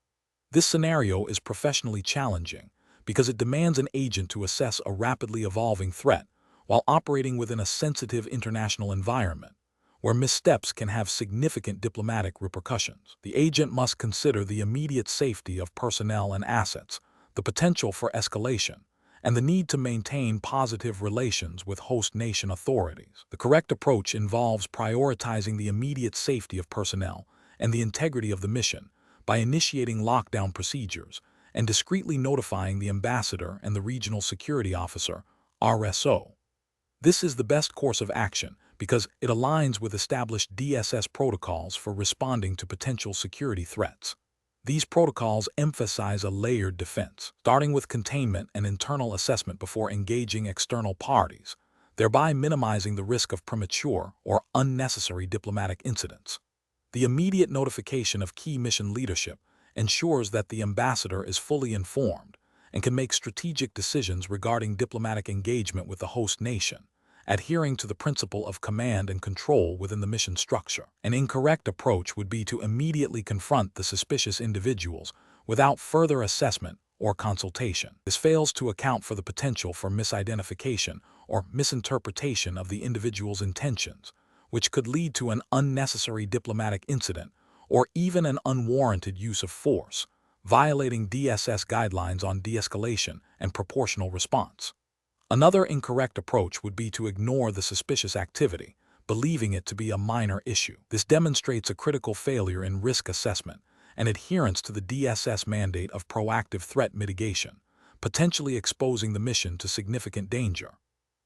This scenario is professionally challenging because it demands an agent to assess a rapidly evolving threat while operating within a sensitive international environment, where missteps can have significant diplomatic repercussions. The agent must consider the immediate safety of personnel and assets, the potential for escalation, and the need to maintain positive relations with host nation authorities. The correct approach involves prioritizing the immediate safety of personnel and the integrity of the mission by initiating lockdown procedures and discreetly notifying the ambassador and the regional security officer (RSO). This is the best course of action because it aligns with established DSS protocols for responding to potential security threats. These protocols emphasize a layered defense, starting with containment and internal assessment before engaging external parties, thereby minimizing the risk of premature or unnecessary diplomatic incidents. The immediate notification of key mission leadership ensures that the ambassador is fully informed and can make strategic decisions regarding diplomatic engagement with the host nation, adhering to the principle of command and control within the mission structure. An incorrect approach would be to immediately confront the suspicious individuals without further assessment or consultation. This fails to account for the potential for misidentification or misinterpretation of the individual's intentions, which could lead to an unnecessary diplomatic incident or even an unwarranted use of force, violating DSS guidelines on de-escalation and proportional response. Another incorrect approach would be to ignore the suspicious activity, believing it to be a minor issue. This demonstrates a critical failure in risk assessment and adherence to the DSS mandate of proactive threat mitigation, potentially exposing the mission to significant danger.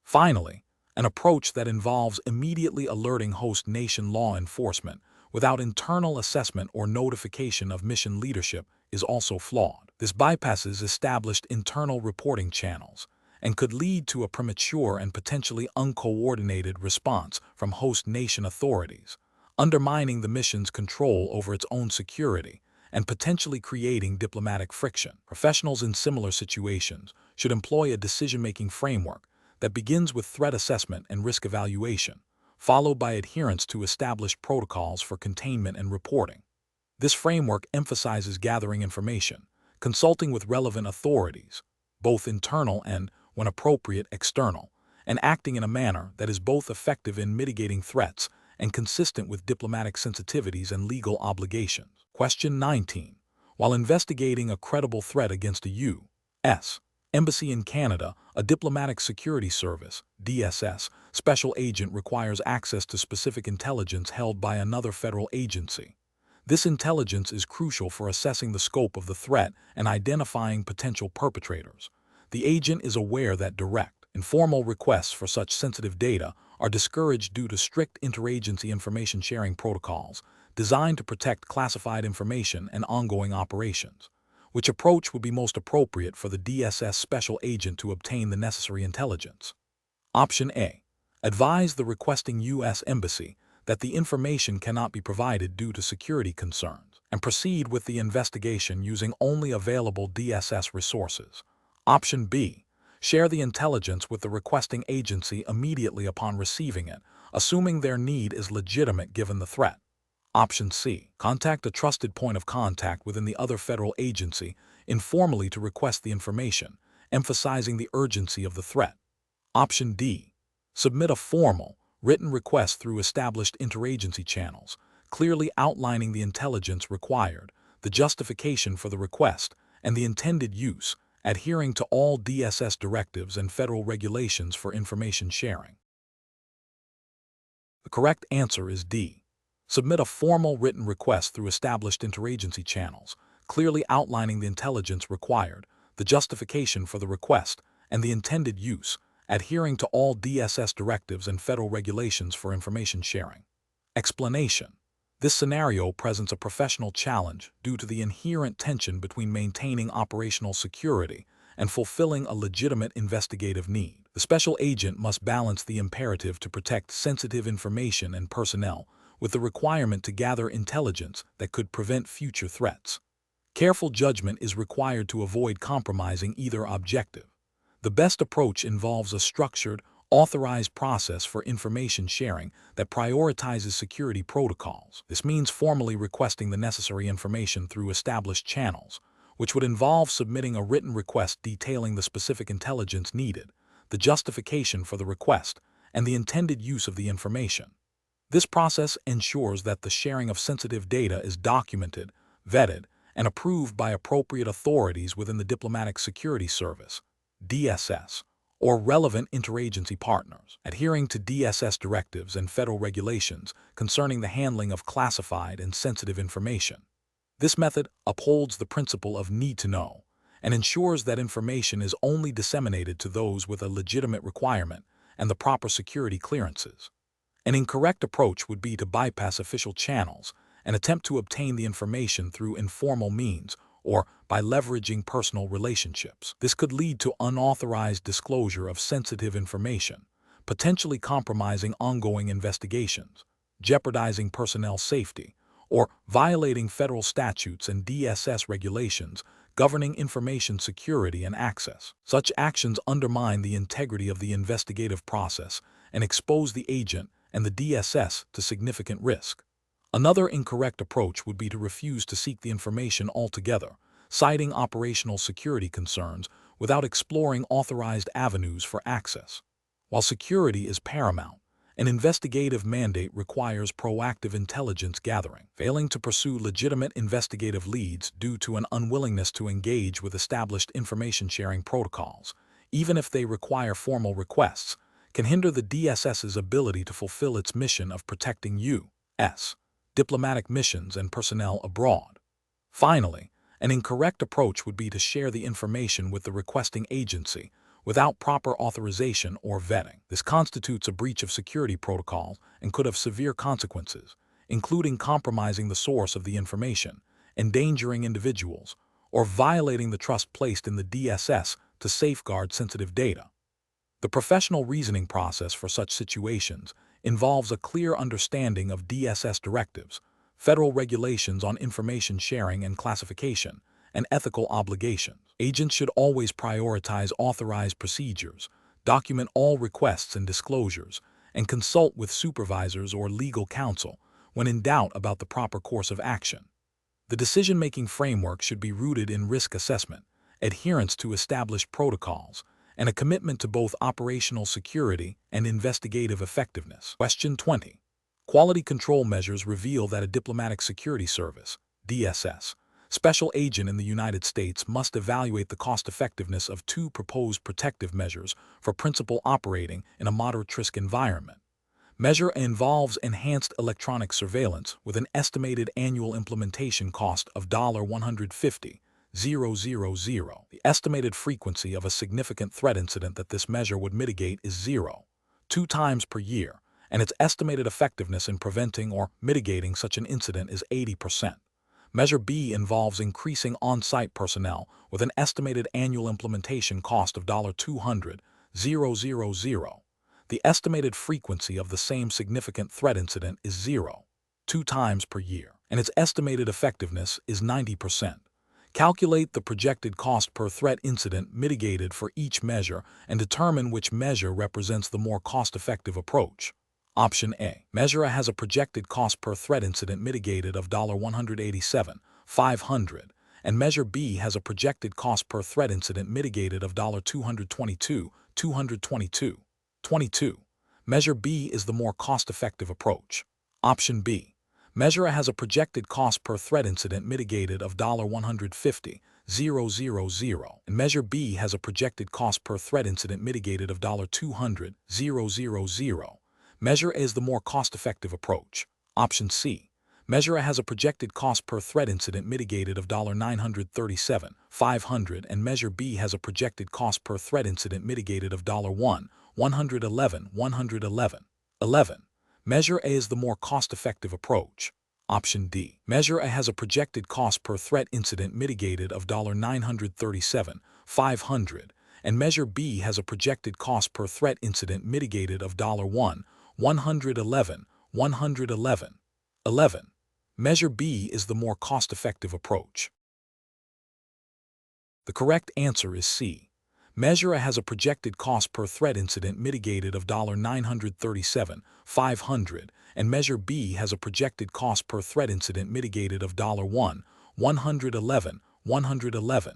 Finally, an approach that involves immediately alerting host nation law enforcement without internal assessment or notification of mission leadership is also flawed. This bypasses established internal reporting channels and could lead to a premature and potentially uncoordinated response from host nation authorities, undermining the mission's control over its own security and potentially creating diplomatic friction. Professionals in similar situations should employ a decision-making framework that begins with threat assessment and risk evaluation, followed by adherence to established protocols for containment and reporting. This framework emphasizes gathering information, consulting with relevant authorities, both internal and, when appropriate, external, and acting in a manner that is both effective in mitigating threats and consistent with diplomatic sensitivities and legal obligations. Question 19. While investigating a credible threat against a U.S. embassy in Canada, a diplomatic security service, DSS, special agent requires access to specific intelligence held by another federal agency. This intelligence is crucial for assessing the scope of the threat and identifying potential perpetrators. The agent is aware that direct, informal requests for such sensitive data are discouraged due to strict interagency information sharing protocols designed to protect classified information and ongoing operations. Which approach would be most appropriate for the DSS special agent to obtain the necessary intelligence? Option A. Advise the requesting U.S. embassy that the information cannot be provided due to security concerns, and proceed with the investigation using only available DSS resources. Option B. Share the intelligence with the requesting agency immediately upon receiving it, assuming their need is legitimate given the threat. Option C. Contact a trusted point of contact within the other federal agency informally to request the information, emphasizing the urgency of the threat. Option D. Submit a formal, written request through established interagency channels, clearly outlining the intelligence required, the justification for the request, and the intended use, adhering to all DSS directives and federal regulations for information sharing. The correct answer is D. Submit a formal written request through established interagency channels, clearly outlining the intelligence required, the justification for the request, and the intended use, adhering to all DSS directives and federal regulations for information sharing. Explanation. This scenario presents a professional challenge due to the inherent tension between maintaining operational security and fulfilling a legitimate investigative need. The special agent must balance the imperative to protect sensitive information and personnel with the requirement to gather intelligence that could prevent future threats. Careful judgment is required to avoid compromising either objective. The best approach involves a structured, authorized process for information sharing that prioritizes security protocols. This means formally requesting the necessary information through established channels, which would involve submitting a written request detailing the specific intelligence needed, the justification for the request, and the intended use of the information. This process ensures that the sharing of sensitive data is documented, vetted, and approved by appropriate authorities within the Diplomatic Security Service, DSS, or relevant interagency partners, adhering to DSS directives and federal regulations concerning the handling of classified and sensitive information. This method upholds the principle of need to know and ensures that information is only disseminated to those with a legitimate requirement and the proper security clearances. An incorrect approach would be to bypass official channels and attempt to obtain the information through informal means or by leveraging personal relationships. This could lead to unauthorized disclosure of sensitive information, potentially compromising ongoing investigations, jeopardizing personnel safety, or violating federal statutes and DSS regulations governing information security and access. Such actions undermine the integrity of the investigative process and expose the agent and the DSS to significant risk. Another incorrect approach would be to refuse to seek the information altogether, citing operational security concerns without exploring authorized avenues for access. While security is paramount, an investigative mandate requires proactive intelligence gathering. Failing to pursue legitimate investigative leads due to an unwillingness to engage with established information sharing protocols, even if they require formal requests, can hinder the DSS's ability to fulfill its mission of protecting U.S. diplomatic missions and personnel abroad. Finally, an incorrect approach would be to share the information with the requesting agency without proper authorization or vetting. This constitutes a breach of security protocol and could have severe consequences, including compromising the source of the information, endangering individuals, or violating the trust placed in the DSS to safeguard sensitive data. The professional reasoning process for such situations involves a clear understanding of DSS directives, federal regulations on information sharing and classification, and ethical obligations. Agents should always prioritize authorized procedures, document all requests and disclosures, and consult with supervisors or legal counsel when in doubt about the proper course of action. The decision-making framework should be rooted in risk assessment, adherence to established protocols, and a commitment to both operational security and investigative effectiveness. Question 20. Quality control measures reveal that a diplomatic security service, DSS, special agent in the United States must evaluate the cost-effectiveness of two proposed protective measures for principal operating in a moderate-risk environment. Measure involves enhanced electronic surveillance with an estimated annual implementation cost of $150,000. The estimated frequency of a significant threat incident that this measure would mitigate is 0.2 times per year, and its estimated effectiveness in preventing or mitigating such an incident is 80%. Measure B involves increasing on-site personnel with an estimated annual implementation cost of $200,000. The estimated frequency of the same significant threat incident is 0.2 times per year, and its estimated effectiveness is 90%. Calculate the projected cost per threat incident mitigated for each measure and determine which measure represents the more cost-effective approach. Option A. Measure A has a projected cost per threat incident mitigated of $187,500, and Measure B has a projected cost per threat incident mitigated of $222,222. 22. Measure B is the more cost-effective approach. Option B. Measure A has a projected cost per threat incident mitigated of $150,000, and Measure B has a projected cost per threat incident mitigated of $200,000. Measure A is the more cost-effective approach. Option C. Measure A has a projected cost per threat incident mitigated of $937,500, and Measure B has a projected cost per threat incident mitigated of $111,111. 11. Measure A is the more cost-effective approach. Option D. Measure A has a projected cost per threat incident mitigated of $937,500, and Measure B has a projected cost per threat incident mitigated of $111,111. 11. Measure B is the more cost-effective approach. The correct answer is C. Measure A has a projected cost per threat incident mitigated of $937,500, and Measure B has a projected cost per threat incident mitigated of $111,111.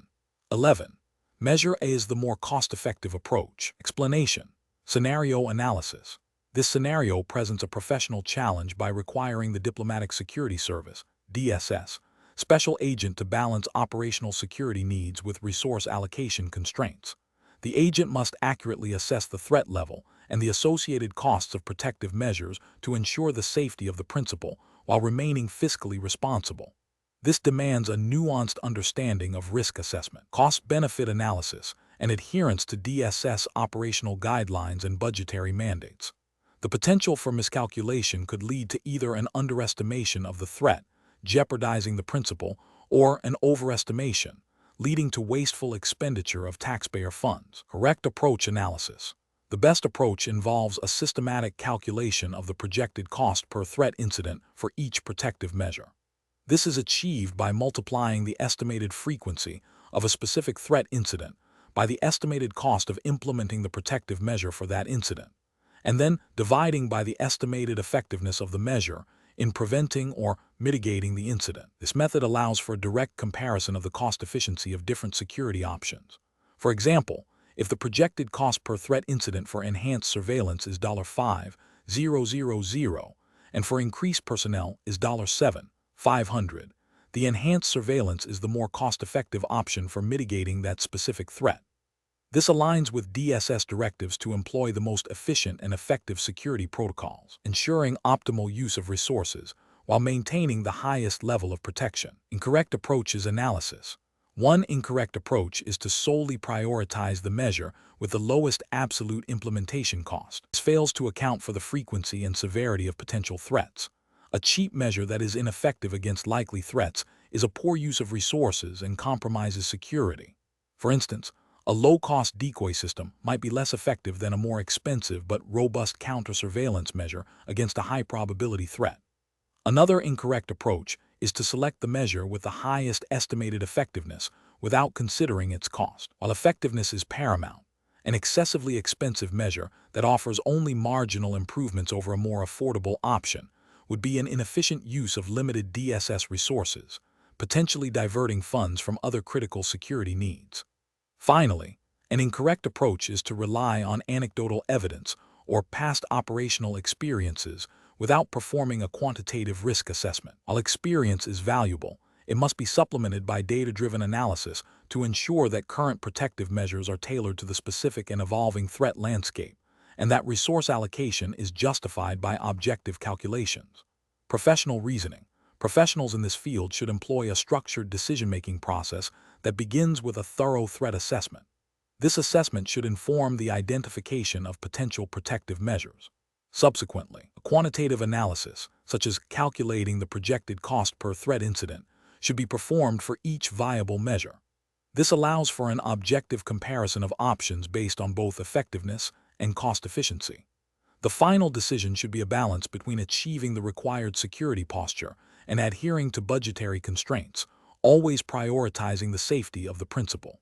11. Measure A is the more cost-effective approach. Explanation. Scenario analysis. This scenario presents a professional challenge by requiring the Diplomatic Security Service, DSS, special agent to balance operational security needs with resource allocation constraints. The agent must accurately assess the threat level and the associated costs of protective measures to ensure the safety of the principal while remaining fiscally responsible. This demands a nuanced understanding of risk assessment, cost-benefit analysis, and adherence to DSS operational guidelines and budgetary mandates. The potential for miscalculation could lead to either an underestimation of the threat, jeopardizing the principal, or an overestimation, leading to wasteful expenditure of taxpayer funds. Correct approach analysis. The best approach involves a systematic calculation of the projected cost per threat incident for each protective measure. This is achieved by multiplying the estimated frequency of a specific threat incident by the estimated cost of implementing the protective measure for that incident, and then dividing by the estimated effectiveness of the measure in preventing or mitigating the incident. This method allows for a direct comparison of the cost efficiency of different security options. For example, if the projected cost per threat incident for enhanced surveillance is $5,000 and for increased personnel is $7,500, the enhanced surveillance is the more cost-effective option for mitigating that specific threat. This aligns with DSS directives to employ the most efficient and effective security protocols, ensuring optimal use of resources while maintaining the highest level of protection. Incorrect approach is analysis. One incorrect approach is to solely prioritize the measure with the lowest absolute implementation cost. This fails to account for the frequency and severity of potential threats. A cheap measure that is ineffective against likely threats is a poor use of resources and compromises security. For instance, A low-cost decoy system might be less effective than a more expensive but robust counter-surveillance measure against a high-probability threat. Another incorrect approach is to select the measure with the highest estimated effectiveness without considering its cost. While effectiveness is paramount, an excessively expensive measure that offers only marginal improvements over a more affordable option would be an inefficient use of limited DSS resources, potentially diverting funds from other critical security needs. Finally, an incorrect approach is to rely on anecdotal evidence or past operational experiences without performing a quantitative risk assessment. While experience is valuable, it must be supplemented by data-driven analysis to ensure that current protective measures are tailored to the specific and evolving threat landscape, and that resource allocation is justified by objective calculations. Professional reasoning. Professionals in this field should employ a structured decision-making process that begins with a thorough threat assessment. This assessment should inform the identification of potential protective measures. Subsequently, a quantitative analysis, such as calculating the projected cost per threat incident, should be performed for each viable measure. This allows for an objective comparison of options based on both effectiveness and cost efficiency. The final decision should be a balance between achieving the required security posture and adhering to budgetary constraints, always prioritizing the safety of the principal.